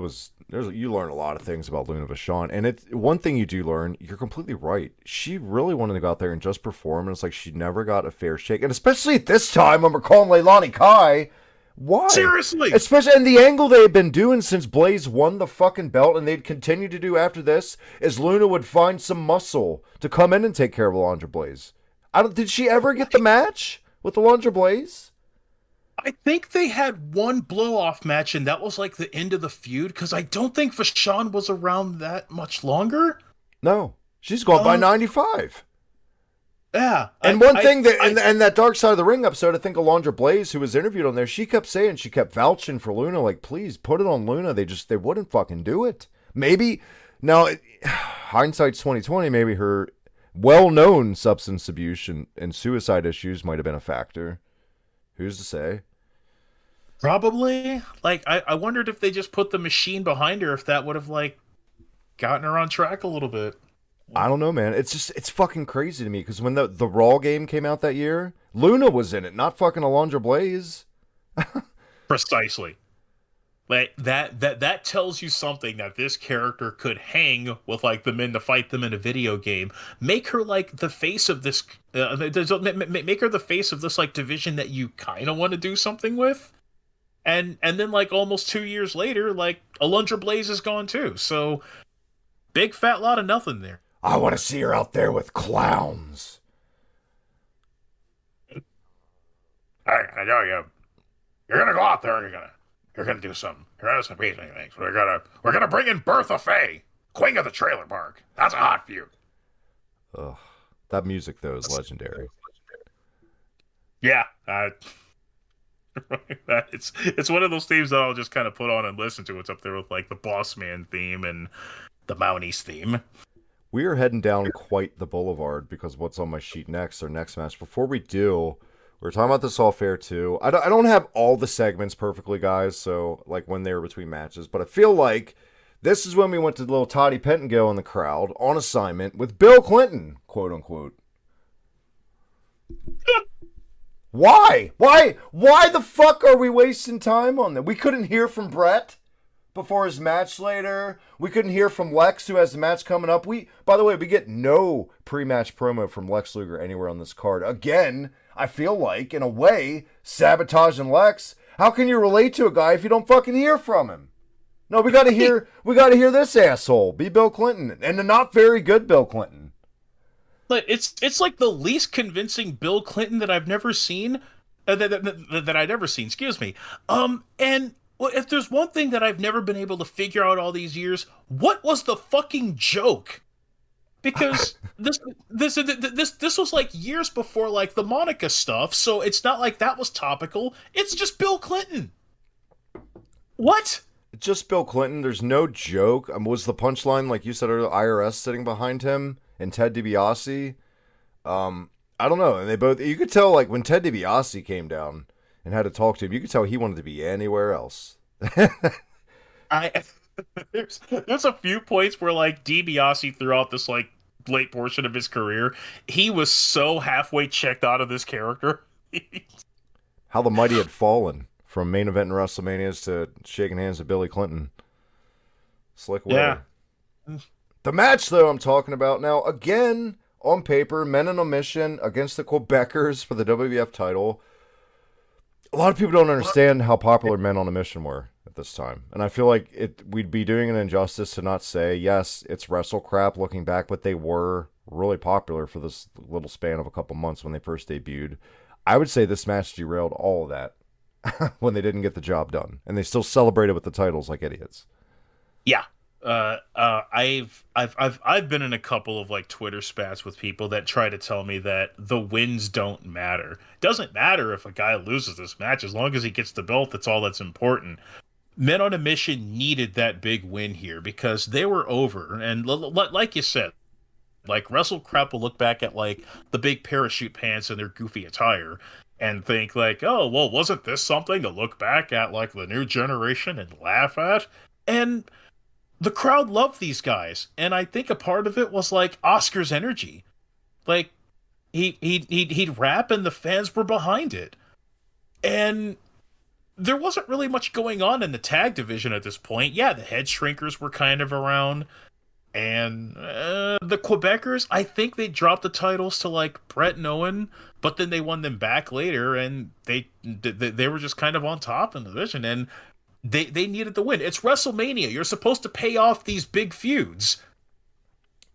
you learn a lot of things about Luna Vachon. And one thing you do learn, you're completely right. She really wanted to go out there and just perform, and it's like she never got a fair shake. And especially at this time, when we're calling Leilani Kai. Why? Seriously? Especially, and the angle they had been doing since Blaze won the fucking belt, and they'd continue to do after this, is Luna would find some muscle to come in and take care of Alundra Blaze. Did she ever get the match with Alundra Blaze? I think they had one blow-off match, and that was like the end of the feud, because I don't think Vachon was around that much longer. No. She's gone by 95. Yeah. And one thing that in that Dark Side of the Ring episode, I think Alundra Blaze, who was interviewed on there, she kept vouching for Luna, like, please put it on Luna. They wouldn't fucking do it. Maybe now, hindsight's 2020. Maybe her well-known substance abuse and suicide issues might have been a factor. Who's to say? Probably. Like, I wondered if they just put the machine behind her, if that would have like gotten her on track a little bit. I don't know, man. It's fucking crazy to me because when the Raw game came out that year, Luna was in it, not fucking Alundra Blaze. Precisely. Like that tells you something that this character could hang with like the men to fight them in a video game. Make her like the face of this. Make her the face of this like division that you kind of want to do something with. And then like almost 2 years later, like Alundra Blaze is gone too. So big fat lot of nothing there. I want to see her out there with clowns. I know you. You're gonna go out there and you're gonna You're gonna do some amazing things. We're gonna bring in Bertha Faye, Queen of the Trailer Park. That's a hot feud. Ugh. That music though is legendary. Yeah, it's one of those themes that I'll just kind of put on and listen to. It's up there with like the Boss Man theme and the Mounties theme. We are heading down quite the boulevard because what's on my sheet next, our next match. Before we do, we're talking about this off air too. I don't have all the segments perfectly, guys, so like when they were between matches, but I feel like this is when we went to the little Toddy Pentongo in the crowd on assignment with Bill Clinton, quote unquote. Why? Why the fuck are we wasting time on that? We couldn't hear from Brett before his match later. We couldn't hear from Lex, who has the match coming up. By the way, we get no pre-match promo from Lex Luger anywhere on this card. Again, I feel like, in a way, sabotaging Lex. How can you relate to a guy if you don't fucking hear from him? No, we gotta hear this asshole be Bill Clinton, and the not very good Bill Clinton. Like it's like the least convincing Bill Clinton that I've never seen, that I've never seen. Excuse me. And well, if there's one thing that I've never been able to figure out all these years, what was the fucking joke? Because this was like years before like the Monica stuff, so it's not like that was topical. It's just Bill Clinton. What? Just Bill Clinton. There's no joke. Was the punchline, like you said, the IRS sitting behind him and Ted DiBiase? I don't know. And they both, you could tell, like, when Ted DiBiase came down and had to talk to him, you could tell he wanted to be anywhere else. There's a few points where, like, DiBiase throughout this, like, late portion of his career, he was so halfway checked out of this character. How the mighty had fallen from main event in WrestleManias to shaking hands with Billy Clinton. Slick way. Yeah. The match, though, I'm talking about now, again, on paper, men on a mission against the Quebecers for the WWF title. A lot of people don't understand how popular men on a mission were at this time. And I feel like we'd be doing an injustice to not say, yes, it's wrestle crap looking back, but they were really popular for this little span of a couple months when they first debuted. I would say this match derailed all of that when they didn't get the job done. And they still celebrated with the titles like idiots. Yeah. I've been in a couple of like Twitter spats with people that try to tell me that the wins don't matter. It doesn't matter if a guy loses this match as long as he gets the belt. That's all that's important. Men on a Mission needed that big win here because they were over, and like you said, like Wrestle Crap will look back at like the big parachute pants and their goofy attire and think like, oh well, wasn't this something to look back at like the new generation and laugh at? And the crowd loved these guys, and I think a part of it was like Oscar's energy. Like he'd rap, and the fans were behind it. And there wasn't really much going on in the tag division at this point. Yeah, the Head Shrinkers were kind of around, and the Quebecers, I think they dropped the titles to like Brett and Owen, but then they won them back later, and they were just kind of on top in the division, and They needed the win. It's WrestleMania. You're supposed to pay off these big feuds.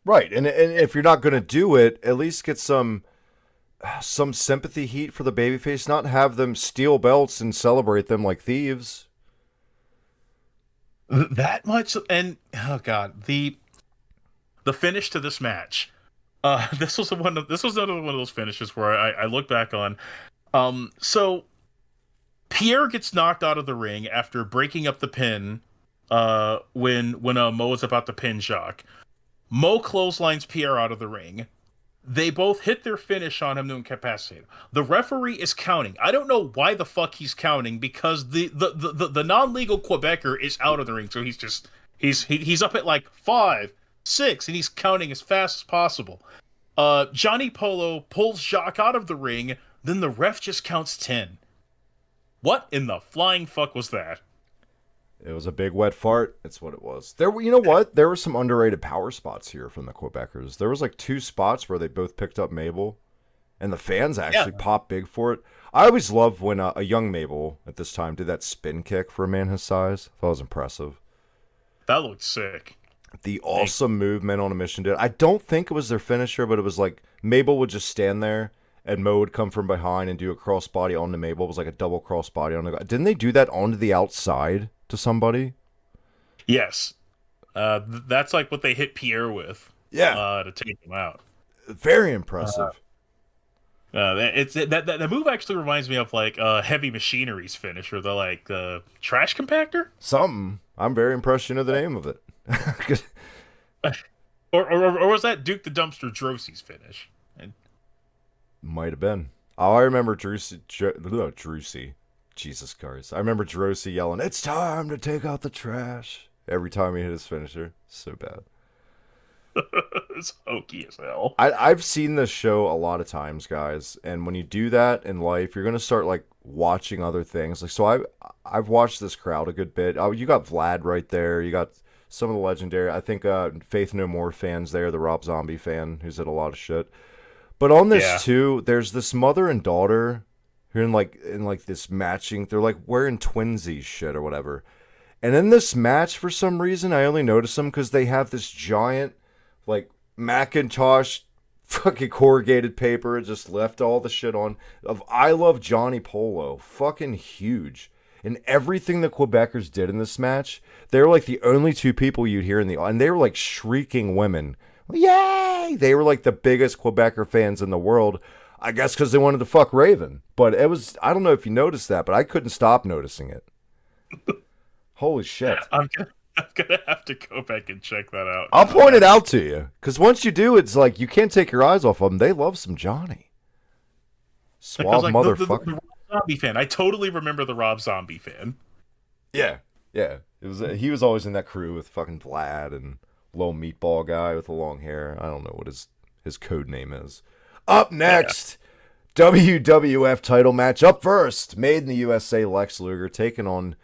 Right. And if you're not going to do it, at least get some sympathy heat for the babyface, not have them steal belts and celebrate them like thieves. That much. And, oh, God, the finish to this match. This was another one of those finishes where I look back on. So Pierre gets knocked out of the ring after breaking up the pin when Mo is about to pin Jacques. Mo clotheslines Pierre out of the ring. They both hit their finish on him to incapacitate him. The referee is counting. I don't know why the fuck he's counting because the non-legal Quebecer is out of the ring. So he's up at like 5, 6, and he's counting as fast as possible. Johnny Polo pulls Jacques out of the ring. Then the ref just counts 10. What in the flying fuck was that? It was a big wet fart. It's what it was. You know what? There were some underrated power spots here from the Quebecers. There was like 2 spots where they both picked up Mabel, and the fans actually popped big for it. I always loved when a young Mabel at this time did that spin kick for a man his size. That was impressive. That looked sick. The awesome move Men on a Mission did. I don't think it was their finisher, but it was like Mabel would just stand there, and Mo would come from behind and do a crossbody onto Mabel. It was like a double crossbody on the guy. Didn't they do that onto the outside to somebody? Yes. That's like what they hit Pierre with. Yeah. To take him out. Very impressive. That move actually reminds me of like Heavy Machinery's finisher, the like trash compactor. Something. I'm very impressed you know the name of it. or was that Duke the Dumpster Drosey's finish? Might have been. Oh, I remember Drosey. Jesus Christ. I remember Drosey yelling, "It's time to take out the trash," every time he hit his finisher. So bad. It's hokey as hell. I've seen this show a lot of times, guys, and when you do that in life, you're gonna start like watching other things. Like, so I've watched this crowd a good bit. Oh, you got Vlad right there. You got some of the legendary. I think Faith No More fans there. The Rob Zombie fan who's hit a lot of shit. But on this too, there's this mother and daughter who in like this matching. They're like wearing twinsies shit or whatever. And in this match, for some reason, I only noticed them because they have this giant like Macintosh fucking corrugated paper. It just left all the shit on of "I love Johnny Polo." Fucking huge. And everything the Quebecers did in this match, they were like the only two people you'd hear in the, and they were like shrieking women. Yay! They were like the biggest Quebecer fans in the world. I guess because they wanted to fuck Raven. But it was, I don't know if you noticed that, but I couldn't stop noticing it. Holy shit. I'm gonna have to go back and check that out. I'll point it out to you. Because once you do, it's like you can't take your eyes off of them. They love some Johnny. Suave like, motherfucker. The Rob Zombie fan. I totally remember the Rob Zombie fan. Yeah. It was he was always in that crew with fucking Vlad and little meatball guy with the long hair. I don't know what his code name is. Up next, WWF title match. Up first, Made in the USA, Lex Luger taking on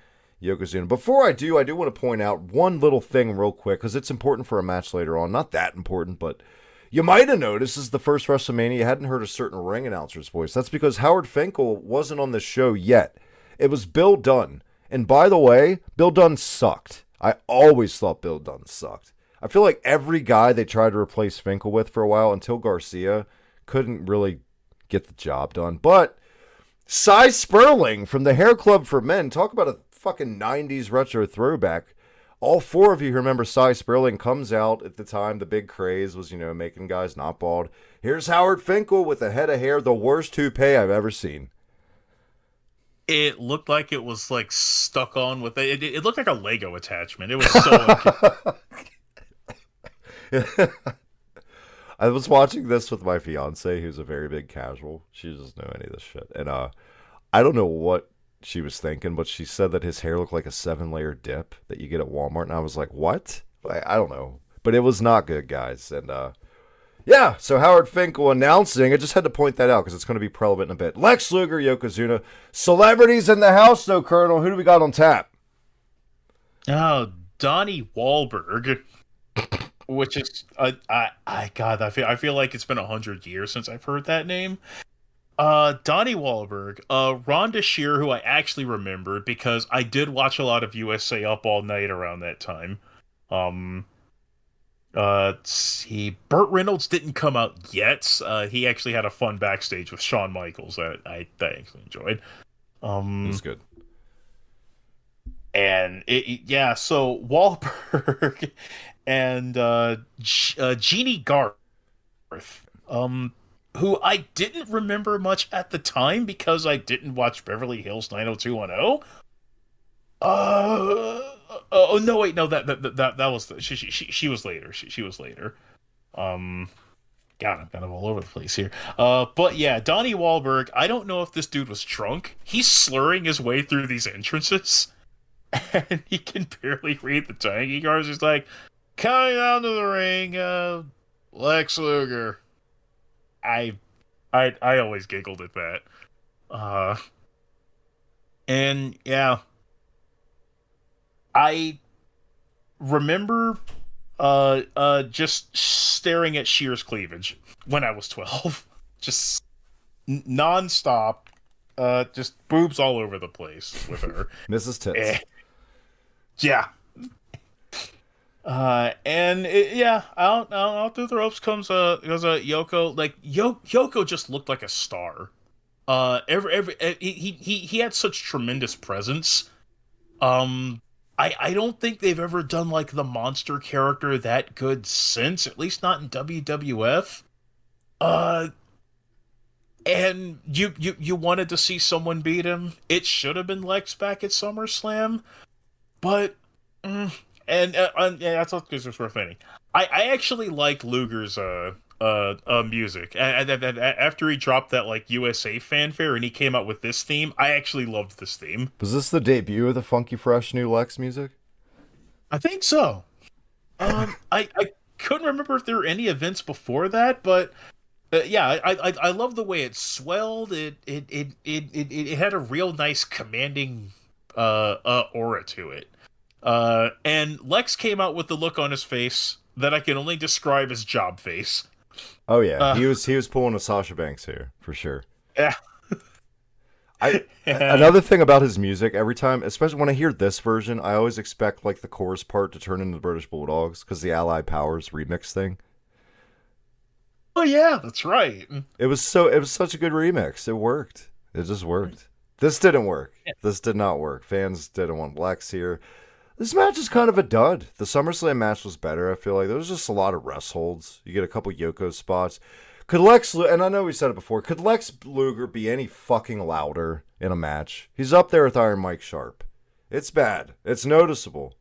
Yokozuna. Before I do want to point out one little thing real quick, because it's important for a match later on. Not that important, but you might have noticed this is the first WrestleMania you hadn't heard a certain ring announcer's voice. That's because Howard Finkel wasn't on the show yet. It was Bill Dunn. And by the way, Bill Dunn sucked. I always thought Bill Dunn sucked. I feel like every guy they tried to replace Finkel with for a while until Garcia couldn't really get the job done. But Cy Sperling from the Hair Club for Men, talk about a fucking 90s retro throwback. All four of you who remember Cy Sperling comes out at the time. The big craze was, making guys not bald. Here's Howard Finkel with a head of hair, the worst toupee I've ever seen. It looked like it was like stuck on with it. It looked like a Lego attachment. It was so. I was watching this with my fiance, who's a very big casual. She doesn't know any of this shit, and I don't know what she was thinking, but she said that his hair looked like a 7-layer dip that you get at Walmart, and I was like, what? I don't know, but it was not good, guys. And yeah, so Howard Finkel announcing. I just had to point that out because it's going to be relevant in a bit. Lex Luger, Yokozuna, celebrities in the house, though. Colonel, who do we got on tap? Oh, Donnie Wahlberg. Which is, God, I feel like it's been 100 years since I've heard that name. Donnie Wahlberg, Rhonda Shear, who I actually remembered because I did watch a lot of USA Up All Night around that time. Let's see, Burt Reynolds didn't come out yet. He actually had a fun backstage with Shawn Michaels that I actually enjoyed. That's good. And so Wahlberg and Jeannie Garth, who I didn't remember much at the time because I didn't watch Beverly Hills 90210. Oh no! Wait, no. That was she was later. She was later. God, I'm kind of all over the place here. But yeah, Donnie Wahlberg. I don't know if this dude was drunk. He's slurring his way through these entrances, and he can barely read the tangy cards. He's like, coming down to the ring, Lex Luger. I always giggled at that. And yeah. I remember just staring at Shear's cleavage when I was 12. Just non-stop. Just boobs all over the place with her. Mrs. Tits. Yeah. Out through the ropes comes Yoko. Like Yoko just looked like a star. He had such tremendous presence. Um, I don't think they've ever done like the monster character that good since, at least not in WWF. Uh, and you wanted to see someone beat him. It should have been Lex back at SummerSlam, but mm, yeah, that's all because it's worth anything. I actually like Luger's music. After he dropped that like USA fanfare and he came out with this theme, I actually loved this theme. Was this the debut of the funky fresh new Lex music? I think so. I couldn't remember if there were any events before that, but yeah, I love the way it swelled. It had a real nice commanding aura to it. And Lex came out with the look on his face that I can only describe as job face. Oh yeah, Uh, he was pulling a Sasha Banks here for sure. yeah. Another thing about his music, every time, especially when I hear this version, I always expect like the chorus part to turn into the British Bulldogs because the Allied Powers remix thing. Oh yeah, that's right. It was such a good remix. It worked. It just worked. This didn't work. Yeah. This did not work. Fans didn't want Lex here. This match is kind of a dud. The SummerSlam match was better, I feel like. There was just a lot of rest holds. You get a couple Yoko spots. And I know we said it before, could Lex Luger be any fucking louder in a match? He's up there with Iron Mike Sharp. It's bad. It's noticeable.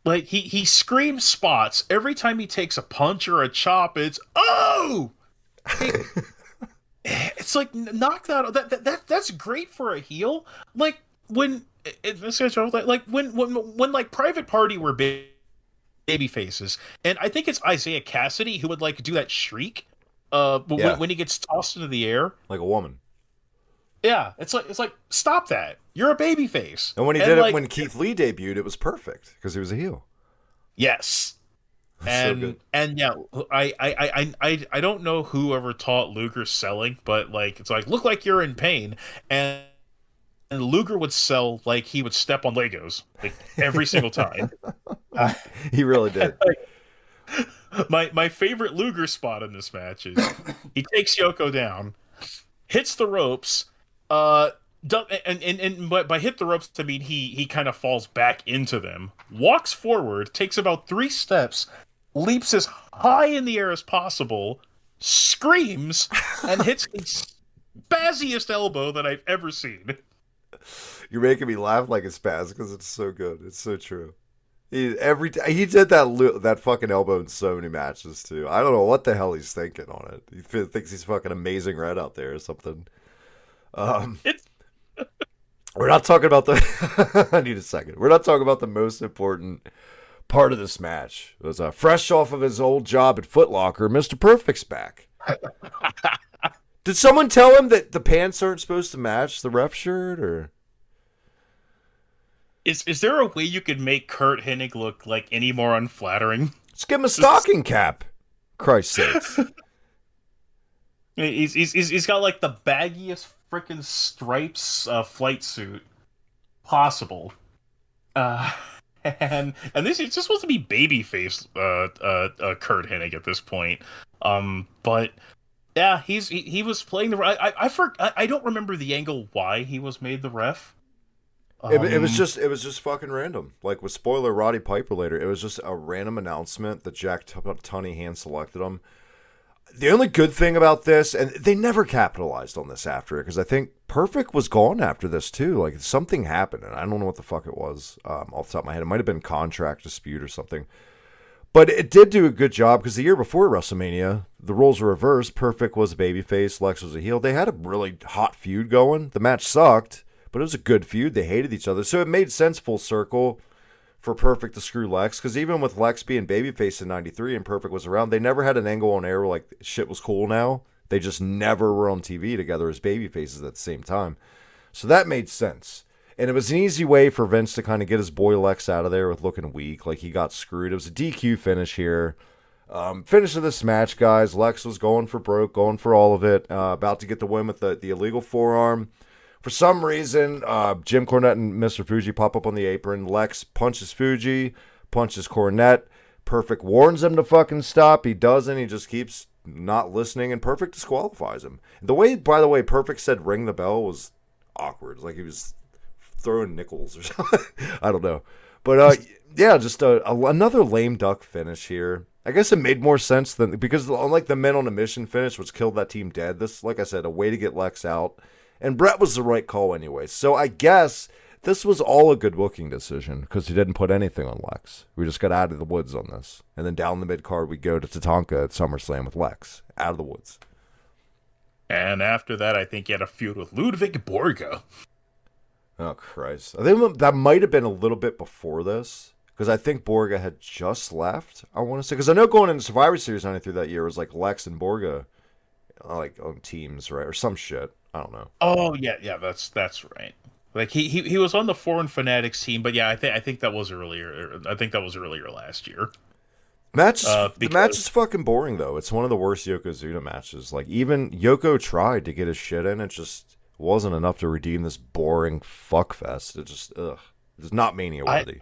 Like he screams spots every time he takes a punch or a chop. It's oh, it's like knock that that's great for a heel. Like when when like Private Party were baby faces, and I think it's Isaiah Cassidy who would like do that shriek. Yeah, When he gets tossed into the air. like a woman. Yeah, it's like stop that. You're a baby face. And when he did it, when Keith Lee debuted, it was perfect because he was a heel. Yes. So good. And yeah, I don't know who ever taught Luger selling, but like it's like look like you're in pain, and Luger would sell like he would step on Legos like every single time. He really did. My favorite Luger spot in this match is he takes Yoko down, hits the ropes, and by hit the ropes to mean he kind of falls back into them, walks forward, takes about 3 steps, leaps as high in the air as possible, screams, and hits the spazziest elbow that I've ever seen. You're making me laugh like it's spaz because it's so good. It's so true. He did that fucking elbow in so many matches too. I don't know what the hell he's thinking on it. He thinks he's fucking Amazing Red out there or something. It's We're not talking about the. I need a second. We're not talking about the most important part of this match. It was fresh off of his old job at Foot Locker, Mr. Perfect's back. Did someone tell him that the pants aren't supposed to match the ref shirt, or? is there a way you could make Kurt Hennig look like any more unflattering? Let's give him a stocking cap. Christ's sakes. He's got like the baggiest freaking stripes flight suit possible. Uh, and this is just supposed to be babyface Kurt Hennig at this point. But yeah, he was playing the I don't remember the angle why he was made the ref. It was just fucking random. Like with spoiler Roddy Piper later, it was just a random announcement that Jack Tunney hand selected him. The only good thing about this, and they never capitalized on this after it, because I think Perfect was gone after this too. Like something happened, and I don't know what the fuck it was off the top of my head. It might have been contract dispute or something. But it did do a good job because the year before WrestleMania, the roles were reversed. Perfect was a babyface, Lex was a heel. They had a really hot feud going. The match sucked, but it was a good feud. They hated each other, so it made sense full circle for Perfect to screw Lex, because even with Lex being babyface in '93 and Perfect was around, they never had an angle on air where like shit was cool now. They just never were on TV together as babyfaces at the same time. So that made sense. And it was an easy way for Vince to kind of get his boy Lex out of there with looking weak, like he got screwed. It was a DQ finish here. Finish of this match, guys. Lex was going for broke, going for all of it, about to get the win with the illegal forearm. For some reason, Jim Cornette and Mr. Fuji pop up on the apron. Lex punches Fuji, punches Cornette. Perfect warns him to fucking stop. He doesn't. He just keeps not listening, and Perfect disqualifies him. The way, by the way, Perfect said ring the bell was awkward. Like he was throwing nickels or something. I don't know. But yeah, just another lame duck finish here. I guess it made more sense than, because unlike the men on a mission finish, which killed that team dead, this, like I said, a way to get Lex out. And Brett was the right call anyway. So I guess this was all a good booking decision because he didn't put anything on Lex. We just got out of the woods on this. And then down the mid card, we go to Tatanka at SummerSlam with Lex. Out of the woods. And after that, I think he had a feud with Ludwig Borga. Oh, Christ. I think that might have been a little bit before this. Because I think Borga had just left, I want to say. Because I know going into Survivor Series 93 that year, it was like Lex and Borga like on teams, right? Or some shit. I don't know. Oh, yeah, that's right. Like he was on the Foreign Fanatics team, but yeah, I think that was earlier. I think that was earlier last year. The match is fucking boring though. It's one of the worst Yokozuna matches. Like even Yoko tried to get his shit in, it just wasn't enough to redeem this boring fuckfest. It just it's not Mania worthy.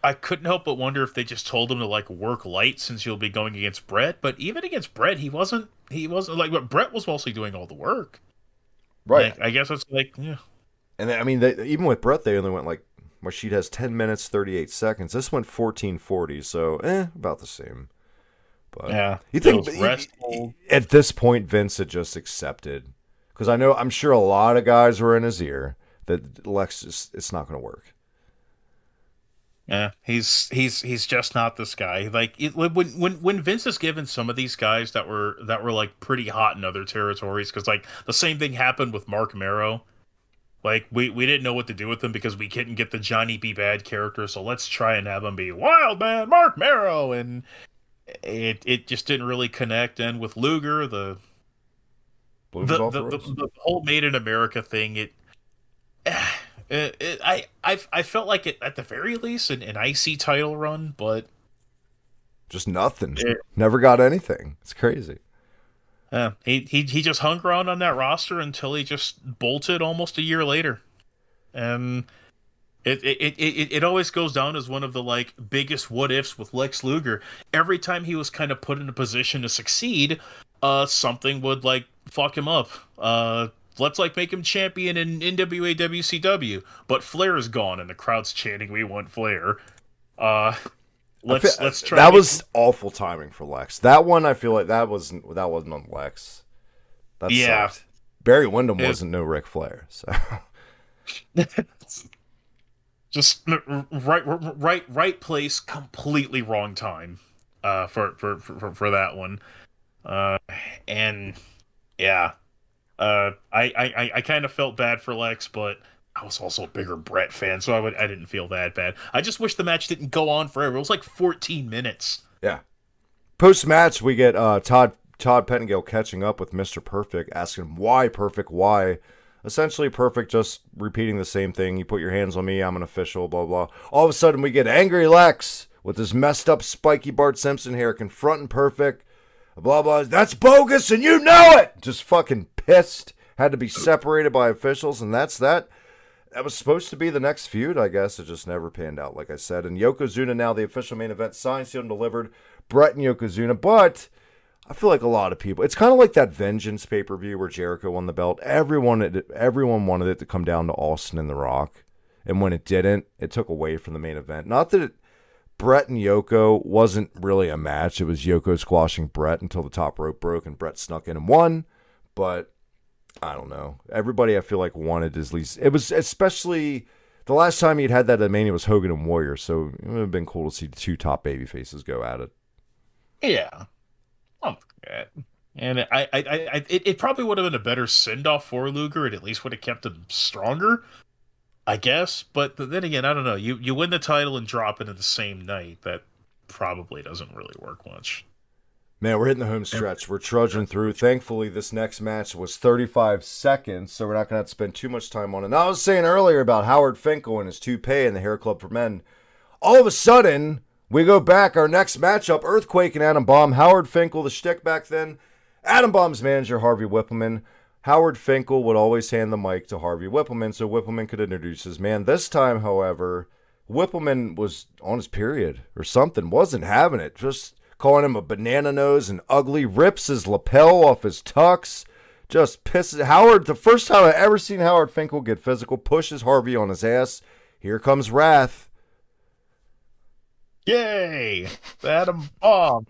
I couldn't help but wonder if they just told him to like work light since you'll be going against Brett. But even against Brett, he wasn't like. But Brett was mostly doing all the work. Right. Like, I guess it's like, yeah. And I mean, even with Brett, they only went like, my sheet has 10 minutes, 38 seconds. This went 14:40, so about the same. But yeah, you think at this point Vince had just accepted, because I'm sure a lot of guys were in his ear that Lex it's not going to work. Yeah, he's just not this guy. Like when Vince is given some of these guys that were like pretty hot in other territories, because like the same thing happened with Mark Marrow. Like we didn't know what to do with him because we couldn't get the Johnny B. Bad character, so let's try and have him be Wild Man Mark Marrow, and it just didn't really connect. And with Luger, the whole Made in America thing, I felt like it at the very least an IC title run, but just nothing. Never got anything. It's crazy. He just hung around on that roster until he just bolted almost a year later, and it always goes down as one of the like biggest what ifs with Lex Luger. Every time he was kind of put in a position to succeed, something would like fuck him up. Let's like make him champion in NWA WCW, but Flair is gone and the crowd's chanting, "We want Flair." Let's try. That was awful timing for Lex. That one, I feel like that wasn't on Lex. That sucked. Barry Windham wasn't no Ric Flair, so just right place, completely wrong time for that one. And yeah. I kind of felt bad for Lex, but I was also a bigger Brett fan, so I didn't feel that bad. I just wish the match didn't go on forever. It was like 14 minutes. Yeah. Post-match, we get Todd Pettengill catching up with Mr. Perfect, asking him why Perfect, why. Essentially, Perfect just repeating the same thing. You put your hands on me, I'm an official, blah, blah. All of a sudden, we get angry Lex with his messed up spiky Bart Simpson hair confronting Perfect. Blah, blah. That's bogus, and you know it! Just fucking pissed. Had to be separated by officials, and that's that. That was supposed to be the next feud, I guess. It just never panned out, like I said. And Yokozuna, now the official main event, signed, sealed, and delivered. Brett and Yokozuna, but I feel like a lot of people, it's kind of like that Vengeance pay-per-view where Jericho won the belt. Everyone wanted it to come down to Austin and The Rock. And when it didn't, it took away from the main event. Not that Brett and Yoko wasn't really a match. It was Yoko squashing Brett until the top rope broke and Brett snuck in and won. But I don't know. Everybody, I feel like, wanted at least. It was especially the last time he'd had that at Mania was Hogan and Warrior, so it would have been cool to see the two top baby faces go at it. Yeah. And it probably would have been a better send off for Luger. It at least would have kept him stronger, I guess. But then again, I don't know. You win the title and drop it in the same night. That probably doesn't really work much. Man, we're hitting the home stretch. We're trudging through. Thankfully, this next match was 35 seconds, so we're not going to have to spend too much time on it. Now, I was saying earlier about Howard Finkel and his toupee and the Hair Club for Men. All of a sudden, we go back. Our next matchup, Earthquake and Adam Bomb. Howard Finkel, the shtick back then. Adam Bomb's manager, Harvey Whippleman. Howard Finkel would always hand the mic to Harvey Whippleman so Whippleman could introduce his man. This time, however, Whippleman was on his period or something, wasn't having it. Just calling him a banana nose and ugly, rips his lapel off his tux. Just pisses Howard. The first time I ever seen Howard Finkel get physical, pushes Harvey on his ass. Here comes Wrath. Yay! Adam Bomb.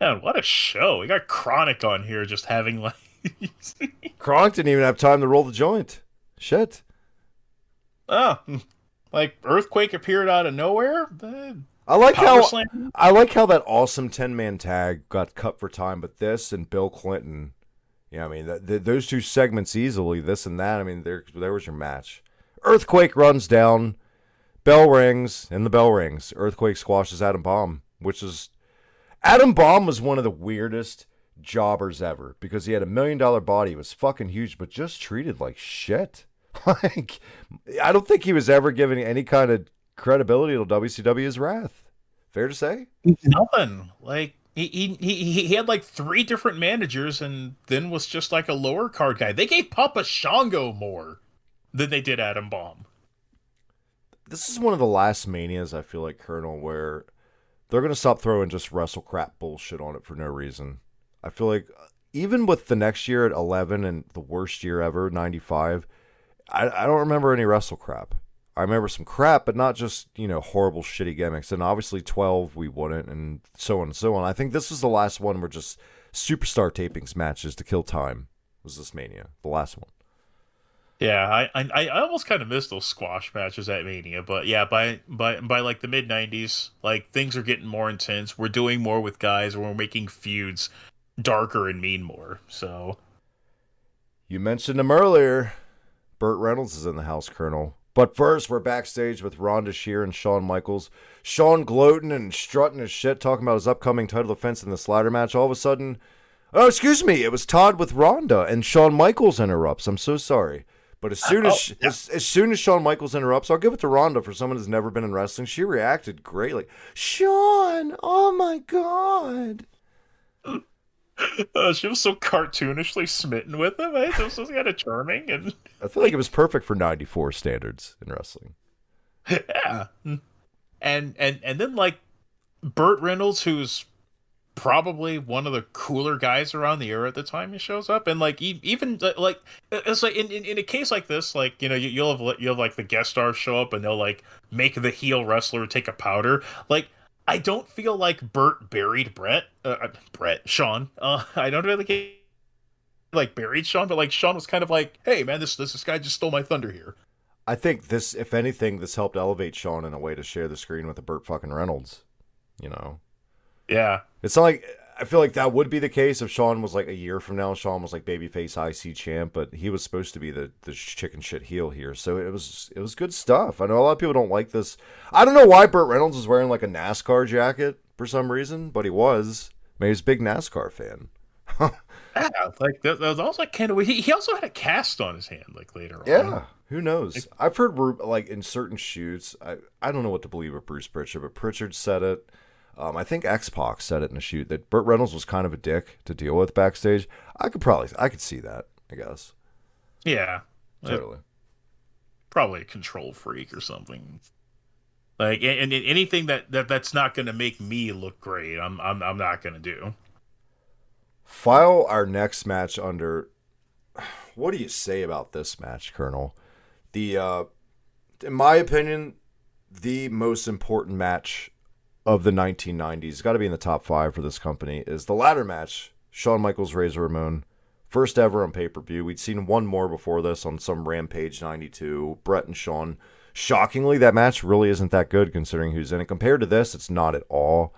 Man, what a show. We got Chronic on here just having like Kronk didn't even have time to roll the joint. Shit. oh, like Earthquake appeared out of nowhere? I like Power how Slam? I like how that awesome 10-man tag got cut for time, but this and Bill Clinton, I mean, those two segments easily, this and that. I mean, there was your match. Earthquake runs down, bell rings, and the bell rings. Earthquake squashes Adam Bomb, which is Adam Bomb was one of the weirdest jobbers ever because he had $1 million body, he was fucking huge, but just treated like shit. Like, I don't think he was ever given any kind of credibility to WCW's Wrath. Fair to say? Nothing. Like he had like 3 different managers and then was just like a lower card guy. They gave Papa Shango more than they did Adam Bomb. This is one of the last manias, I feel like, Colonel, where they're going to stop throwing just wrestle crap bullshit on it for no reason. I feel like even with the next year at 11 and the worst year ever, 95, I don't remember any wrestle crap. I remember some crap, but not just, horrible, shitty gimmicks. And obviously 12, we wouldn't, and so on and so on. I think this was the last one where just superstar tapings matches to kill time was this Mania. The last one. Yeah, I almost kind of miss those squash matches at Mania, but yeah, by like the mid '90s, like things are getting more intense. We're doing more with guys, and we're making feuds darker and mean more. So, You mentioned him earlier. Burt Reynolds is in the house, Colonel. But first, we're backstage with Rhonda Shear and Shawn Michaels. Shawn gloating and strutting his shit, talking about his upcoming title defense in this ladder match. All of a sudden, oh, excuse me, it was Todd with Rhonda, and Shawn Michaels interrupts. I'm so sorry. But as soon as Shawn Michaels interrupts, I'll give it to Rhonda for someone who's never been in wrestling. She reacted greatly. Shawn, oh my God. she was so cartoonishly smitten with him. It was so kind of charming, and I feel like it was perfect for 94 standards in wrestling. yeah, and then like Burt Reynolds, who's probably one of the cooler guys around the era at the time, he shows up, and like even like it's like in a case like this, like you'll have like the guest stars show up and they'll like make the heel wrestler take a powder. Like I don't feel like Burt buried Shawn. I don't really like buried Shawn, but like Shawn was kind of like, hey man, this guy just stole my thunder here. I think this, if anything, this helped elevate Shawn in a way to share the screen with the Burt fucking Reynolds. Yeah. It's not like, I feel like that would be the case if Shawn was like a year from now. Shawn was like babyface IC champ, but he was supposed to be the chicken shit heel here. So it was good stuff. I know a lot of people don't like this. I don't know why Burt Reynolds was wearing like a NASCAR jacket for some reason, but he was. Maybe he was a big NASCAR fan. Yeah, like that was also like kind of. He also had a cast on his hand like later on. Yeah, who knows? I've heard like in certain shoots. I don't know what to believe of Bruce Pritchard, but Pritchard said it. I think X-Pac said it in a shoot that Burt Reynolds was kind of a dick to deal with backstage. I could see that, I guess. Yeah, Totally. Probably a control freak or something. Like, and anything that's not going to make me look great, I'm not going to do. File our next match under. What do you say about this match, Colonel? In my opinion, the most important match of the 1990s, got to be in the top 5 for this company, is the ladder match. Shawn Michaels, Razor Ramon. First ever on pay-per-view. We'd seen one more before this on some Rampage 92. Brett and Shawn. Shockingly, that match really isn't that good considering who's in it. Compared to this, it's not at all.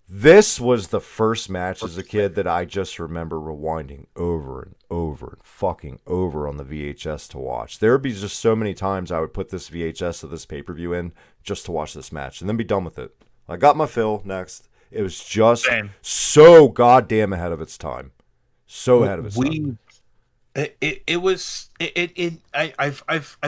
This was the first match as a kid that I just remember rewinding over and over and fucking over on the VHS to watch. There would be just so many times I would put this VHS of this pay-per-view in just to watch this match and then be done with it. I got my fill next. It was just so goddamn ahead of its time. So ahead of its time. I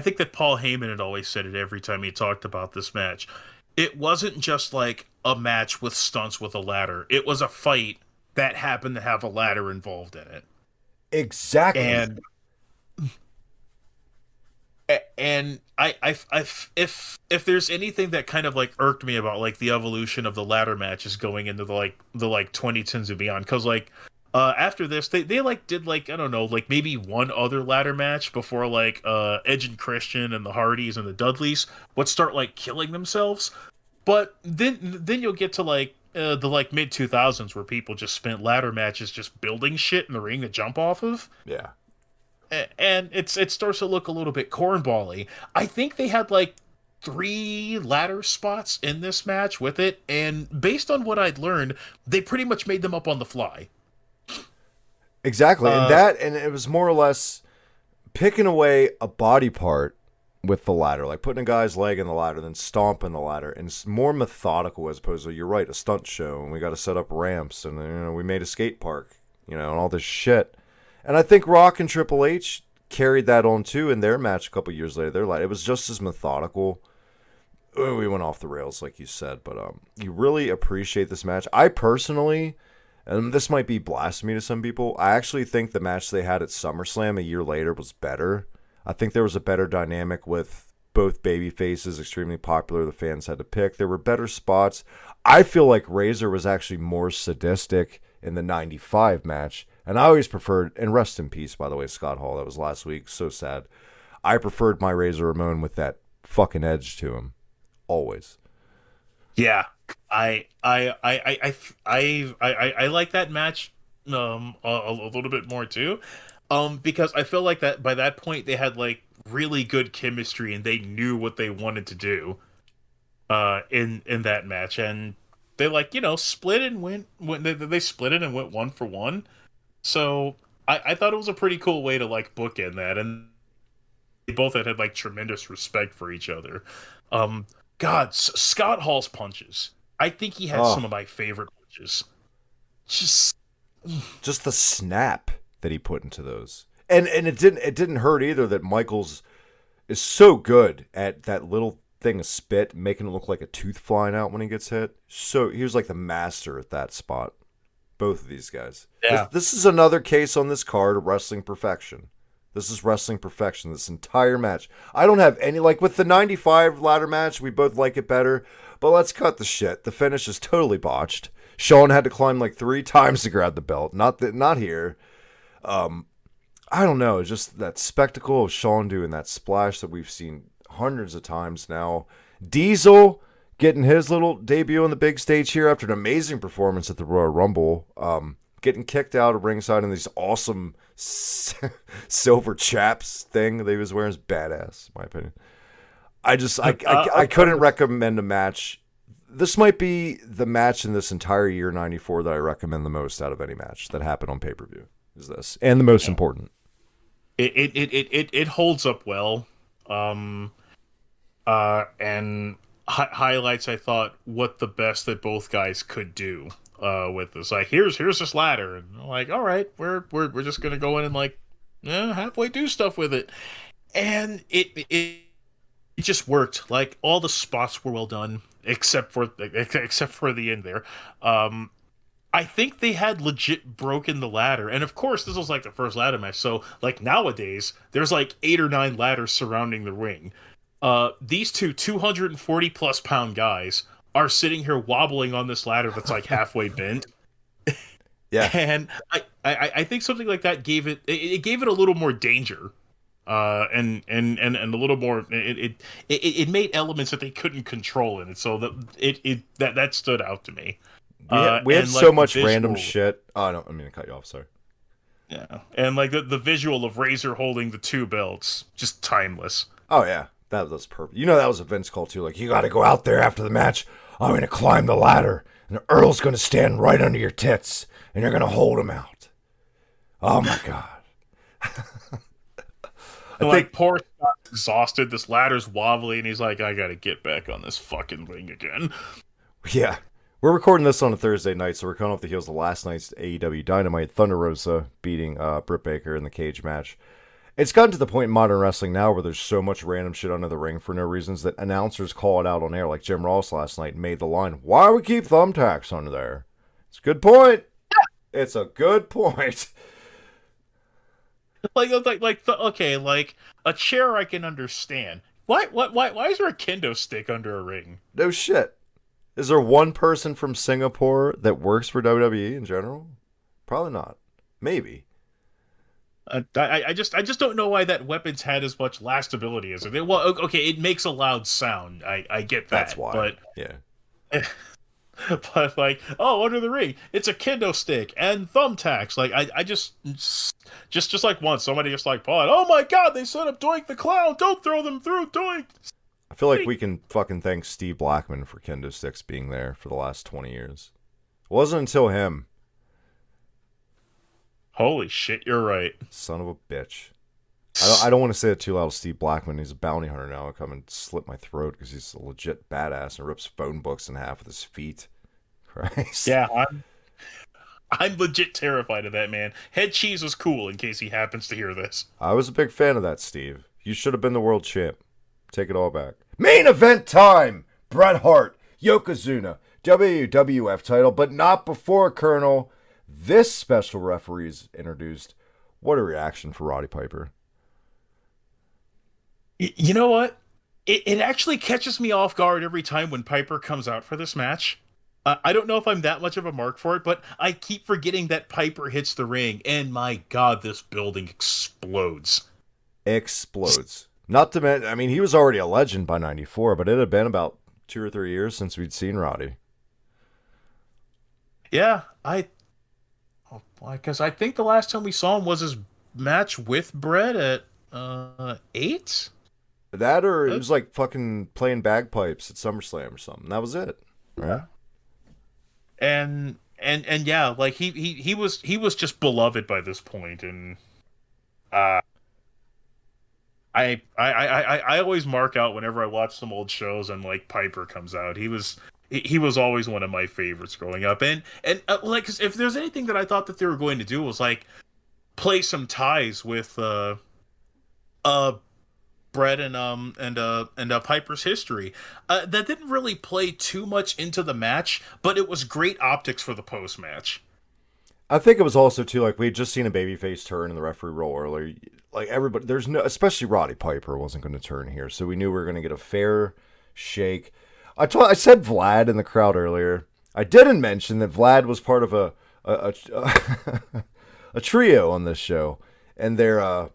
think that Paul Heyman had always said it every time he talked about this match. It wasn't just like a match with stunts with a ladder. It was a fight that happened to have a ladder involved in it. Exactly. And And if there's anything that kind of like irked me about like the evolution of the ladder matches going into the 2010s and beyond, because like after this they like did like I don't know like maybe one other ladder match before like Edge and Christian and the Hardys and the Dudleys would start like killing themselves. But then you'll get to like the like mid 2000s where people just spent ladder matches just building shit in the ring to jump off of, Yeah. and it starts to look a little bit cornbally. I think they had like three ladder spots in this match with it, and based on what I'd learned, they pretty much made them up on the fly. Exactly. And it was more or less picking away a body part with the ladder, like putting a guy's leg in the ladder, then stomping the ladder, and it's more methodical as opposed to, you're right, a stunt show, and we got to set up ramps, and we made a skate park, and all this shit. And I think Rock and Triple H carried that on too in their match a couple years later. It was just as methodical. We went off the rails, like you said, but you really appreciate this match. I personally, and this might be blasphemy to some people, I actually think the match they had at SummerSlam a year later was better. I think there was a better dynamic with both baby faces, extremely popular. The fans had to pick. There were better spots. I feel like Razor was actually more sadistic in the 95 match. And I always preferred, and rest in peace, by the way, Scott Hall. That was last week. So sad. I preferred my Razor Ramon with that fucking edge to him. Always. Yeah, I like that match a little bit more too, because I feel like that by that point they had like really good chemistry and they knew what they wanted to do in that match, and they like split and went they split it and went 1-for-1. So I thought it was a pretty cool way to like bookend that, and they both had like tremendous respect for each other. God, Scott Hall's punches. I think he had some of my favorite punches. Just the snap that he put into those, and it didn't hurt either that Michaels is so good at that little thing of spit, making it look like a tooth flying out when he gets hit. So he was like the master at that spot. Both of these guys. Yeah. This is another case on this card of wrestling perfection. This is wrestling perfection, this entire match. I don't have any, like with the 95 ladder match, we both like it better, but let's cut the shit. The finish is totally botched. Shawn had to climb like 3 times to grab the belt. Not here. I don't know, it's just that spectacle of Shawn doing that splash that we've seen hundreds of times now. Diesel getting his little debut on the big stage here after an amazing performance at the Royal Rumble. Getting kicked out of ringside in these awesome silver chaps thing that he was wearing is badass, in my opinion. I couldn't recommend a match. This might be the match in this entire year 94 that I recommend the most out of any match that happened on pay-per-view. Is this, and the most important. It holds up well. And highlights, I thought, what the best that both guys could do with this. Like, here's this ladder, and I'm like, all right, we're just gonna go in and like halfway do stuff with it, and it just worked. Like, all the spots were well done except for the end there. I think they had legit broken the ladder, and of course this was like the first ladder match, so like nowadays there's like 8 or 9 ladders surrounding the ring. These two 240 plus pound guys are sitting here wobbling on this ladder that's like halfway bent. Yeah. And I think something like that gave it a little more danger. And a little more it made elements that they couldn't control in it. So that stood out to me. We had so much random shit. Oh, no, I mean to cut you off, sorry. Yeah. And like the visual of Razor holding the 2 belts, just timeless. Oh yeah. That was perfect. That was a Vince call too. Like, you got to go out there after the match. I'm going to climb the ladder, and Earl's going to stand right under your tits, and you're going to hold him out. Oh my god! I think poor Scott's exhausted. This ladder's wobbly, and he's like, "I got to get back on this fucking ring again." Yeah, we're recording this on a Thursday night, so we're coming off the heels of last night's AEW Dynamite. Thunder Rosa beating Britt Baker in the cage match. It's gotten to the point in modern wrestling now where there's so much random shit under the ring for no reasons that announcers call it out on air, like Jim Ross last night made the line, "Why we keep thumbtacks under there?" It's a good point. It's a good point. Okay, like a chair I can understand. Why is there a kendo stick under a ring? No shit. Is there one person from Singapore that works for WWE in general? Probably not. Maybe. I just don't know why that weapons had as much lastability as it did. Well, okay, it makes a loud sound. I get That's that, why. but Yeah. but like, oh, under the ring, it's a kendo stick and thumbtacks. Like, I just like once somebody just like, oh my god, they set up Doink the Clown. Don't throw them through Doink. I feel like we can fucking thank Steve Blackman for kendo sticks being there for the last 20 years. It wasn't until him. Holy shit, you're right. Son of a bitch. I don't want to say it too loud to Steve Blackman. He's a bounty hunter now. I'll come and slit my throat because he's a legit badass and rips phone books in half with his feet. Christ. Yeah, I'm legit terrified of that man. Head cheese is cool in case he happens to hear this. I was a big fan of that, Steve. You should have been the world champ. Take it all back. Main event time! Bret Hart, Yokozuna, WWF title, but not before Colonel. This special referee is introduced. What a reaction for Roddy Piper. You know what? It actually catches me off guard every time when Piper comes out for this match. I don't know if I'm that much of a mark for it, but I keep forgetting that Piper hits the ring, and my god, this building explodes. Explodes. Not to mention, I mean, he was already a legend by 94, but it had been about 2 or 3 years since we'd seen Roddy. Yeah, because I think the last time we saw him was his match with Bret at 8. That or it was like fucking playing bagpipes at SummerSlam or something. That was it. Right? Yeah. And yeah, like he was just beloved by this point, and I always mark out whenever I watch some old shows and like Piper comes out. He was always one of my favorites growing up, and like 'cause if there's anything that I thought that they were going to do was like play some ties with Brett and Piper's history. That didn't really play too much into the match, but it was great optics for the post match. I think it was also too like we had just seen a babyface turn in the referee role earlier. Like everybody, there's no, especially Roddy Piper wasn't going to turn here, so we knew we were going to get a fair shake. I said Vlad in the crowd earlier. I didn't mention that Vlad was part of a a trio on this show, and they're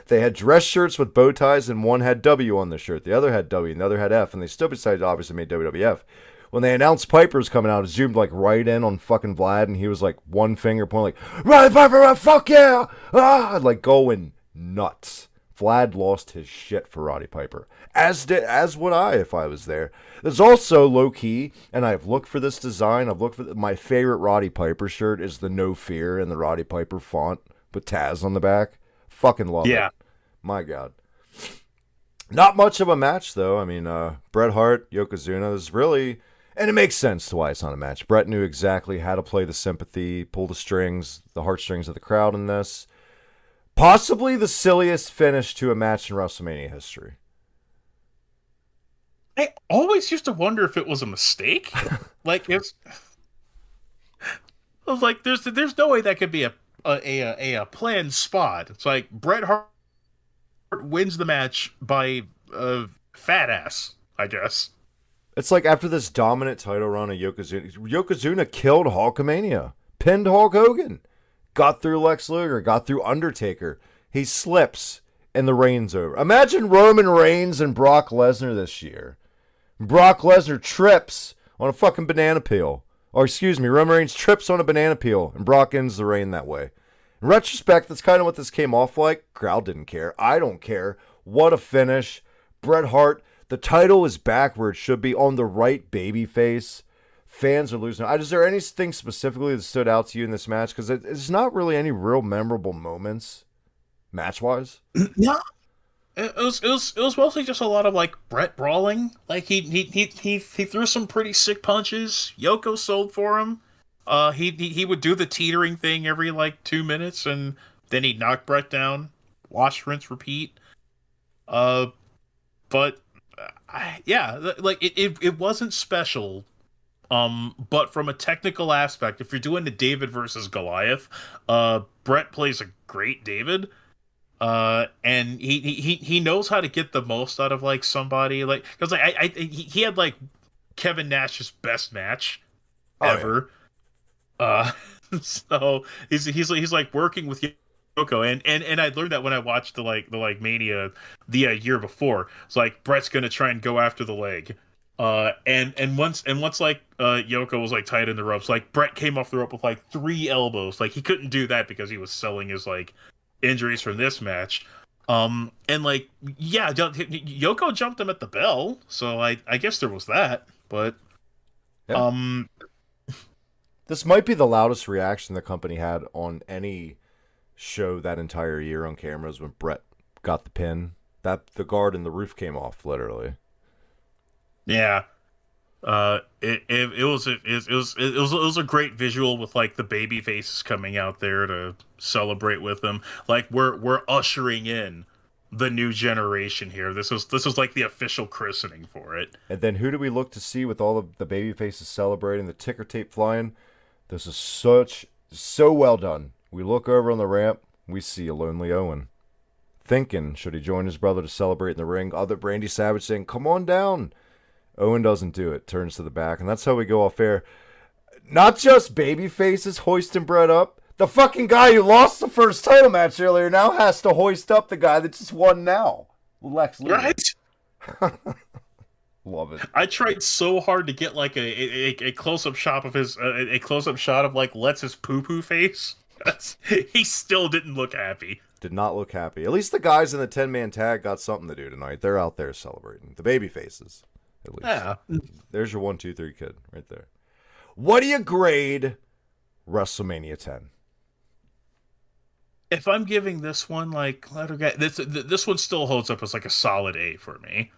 they had dress shirts with bow ties, and one had W on the shirt, the other had W, and the other had F, and they still decided to obviously made WWF. When they announced Piper's coming out, it zoomed like right in on fucking Vlad, and he was like one finger pointing like, Roddy Piper, fuck yeah! Ah! Like going nuts. Vlad lost his shit for Roddy Piper. As would I if I was there. There's also low key, and I've looked for this design. I've looked for my favorite Roddy Piper shirt is the No Fear and the Roddy Piper font with Taz on the back. Fucking love it. My God. Not much of a match though. I mean, Bret Hart, Yokozuna is really, and it makes sense to why it's not a match. Bret knew exactly how to play the sympathy, pull the strings, the heartstrings of the crowd in this. Possibly the silliest finish to a match in WrestleMania history. I always used to wonder if it was a mistake. Like I was like, there's no way that could be a planned spot. It's like Bret Hart wins the match by fat ass, I guess. It's like after this dominant title run of Yokozuna killed Hulkamania, pinned Hulk Hogan, got through Lex Luger, got through Undertaker. He slips, and the reign's over. Imagine Roman Reigns and Brock Lesnar this year. Brock Lesnar trips on a fucking banana peel. Or excuse me, Roman Reigns trips on a banana peel, and Brock ends the reign that way. In retrospect, that's kind of what this came off like. Crowd didn't care. I don't care. What a finish. Bret Hart, the title is back where it should be, on the right babyface. Fans are losing. Is there anything specifically that stood out to you in this match? Because it's not really any real memorable moments, match-wise. No, it was mostly just a lot of like Bret brawling. Like he threw some pretty sick punches. Yoko sold for him. He would do the teetering thing every like 2 minutes, and then he'd knock Bret down. Wash, rinse, repeat. But yeah, like it wasn't special. But from a technical aspect, if you're doing the David versus Goliath, Brett plays a great David. And he knows how to get the most out of like somebody like because like he had like Kevin Nash's best match ever. Oh, yeah. So he's like working with Yoko, and I learned that when I watched the Mania the year before. It's like Brett's gonna try and go after the leg. And once like Yoko was like tied in the ropes, like Brett came off the rope with like 3 elbows. Like he couldn't do that because he was selling his like injuries from this match. And like yeah, Yoko jumped him at the bell, so I guess there was that. But yeah. This might be the loudest reaction the company had on any show that entire year on cameras when Brett got the pin. That the guard in the roof came off literally. Yeah. It was a great visual with like the baby faces coming out there to celebrate with them. Like we're ushering in the new generation here. This was like the official christening for it. And then who do we look to see with all of the baby faces celebrating, the ticker tape flying? This is so well done. We look over on the ramp, we see a lonely Owen. Thinking, should he join his brother to celebrate in the ring? Other Brandy Savage saying, come on down. Owen doesn't do it, turns to the back, and that's how we go off air. Not just baby faces hoisting Brett up. The fucking guy who lost the first title match earlier now has to hoist up the guy that just won now. Lex Luger. Right? Love it. I tried so hard to get like a close-up shot of his a close-up shot of like Letz's poo-poo face. He still didn't look happy. Did not look happy. At least the guys in the 10-man tag got something to do tonight. They're out there celebrating. The baby faces. At least. Yeah. There's your 1, 2, 3 kid right there. What do you grade WrestleMania 10? If I'm giving this one like this one still holds up as like a solid A for me.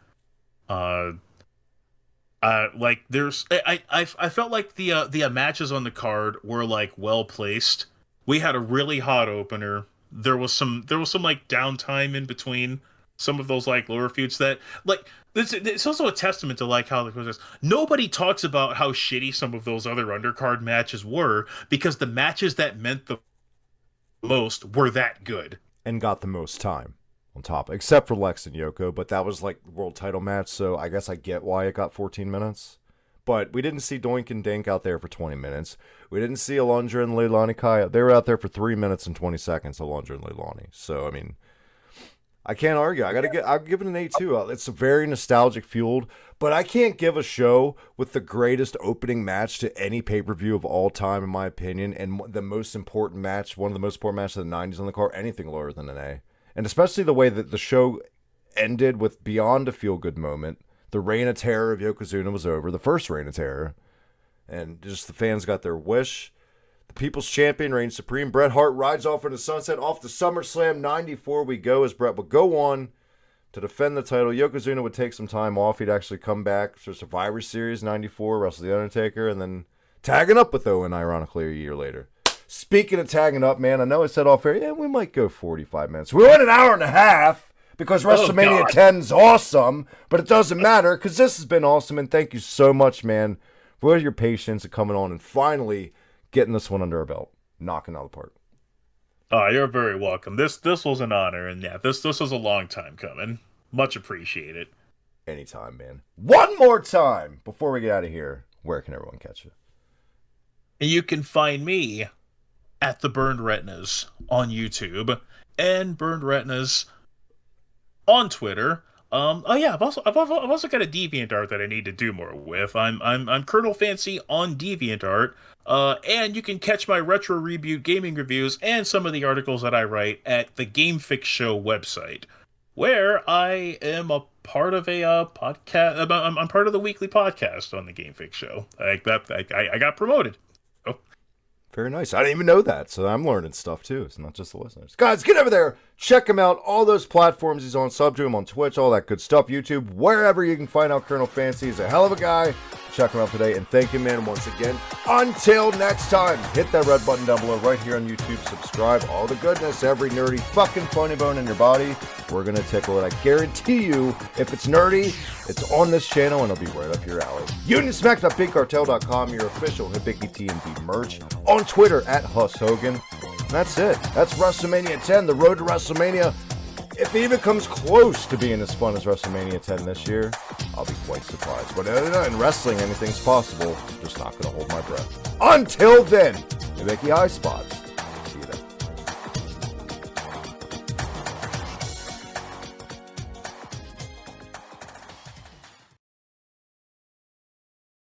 Like there's I felt like the matches on the card were like well placed. We had a really hot opener. There was some like downtime in between some of those like lower feuds that like it's also a testament to like how nobody talks about how shitty some of those other undercard matches were because the matches that meant the most were that good and got the most time on top, except for Lex and Yoko, but that was like the world title match, so I guess I get why it got 14 minutes. But we didn't see Doink and Dink out there for 20 minutes. We didn't see Alundra and Leilani Kai. They were out there for 3 minutes and 20 seconds, Alundra and Leilani. So, I mean, I can't argue. I'll give it an A too. It's a very nostalgic fueled, but I can't give a show with the greatest opening match to any pay-per-view of all time, in my opinion, and the most important match, one of the most important matches of the 90s on the card, anything lower than an A. And especially the way that the show ended with beyond a feel-good moment. The reign of terror of Yokozuna was over, the first reign of terror. And just the fans got their wish. The People's Champion reigns supreme. Bret Hart rides off into the sunset. Off to SummerSlam 94 we go, as Bret would go on to defend the title. Yokozuna would take some time off. He'd actually come back for Survivor Series 94, wrestle The Undertaker, and then tagging up with Owen, ironically, a year later. Speaking of tagging up, man, I know I said off air, yeah, we might go 45 minutes. We went an hour and a half because WrestleMania 10 is awesome, but it doesn't matter because this has been awesome, and thank you so much, man, for your patience and coming on and finally getting this one under our belt, knocking out the park. Oh, you're very welcome. This was an honor, and yeah, this was a long time coming. Much appreciated. Anytime, man. One more time before we get out of here, where can everyone catch you? You can find me at the Burned Retinas on YouTube and Burned Retinas on Twitter. Oh yeah, I've also got a DeviantArt that I need to do more with. I'm Colonel Fancy on DeviantArt. And you can catch my Retro Reboot gaming reviews and some of the articles that I write at the Game Fix Show website, where I am a part of a podcast. I'm part of the weekly podcast on the Game Fix Show. I got promoted. Very nice. I didn't even know that, so I'm learning stuff too. It's not just the listeners. Guys, get over there. Check him out. All those platforms he's on. Sub to him on Twitch, all that good stuff. YouTube, wherever you can find out Colonel Fancy. He's a hell of a guy. Check him out today. And thank you, man, once again. Until next time, hit that red button down below right here on YouTube. Subscribe. All the goodness, every nerdy fucking funny bone in your body, we're going to tickle it. I guarantee you, if it's nerdy, it's on this channel and it'll be right up your alley. UnionSmack.BigCartel.com, your official Hibiki TNT merch. On Twitter at Huss Hogan. That's it. That's WrestleMania 10, the road to WrestleMania. If it even comes close to being as fun as WrestleMania 10 this year, I'll be quite surprised. But in wrestling, anything's possible. I'm just not going to hold my breath. Until then, Hibiki Highspots.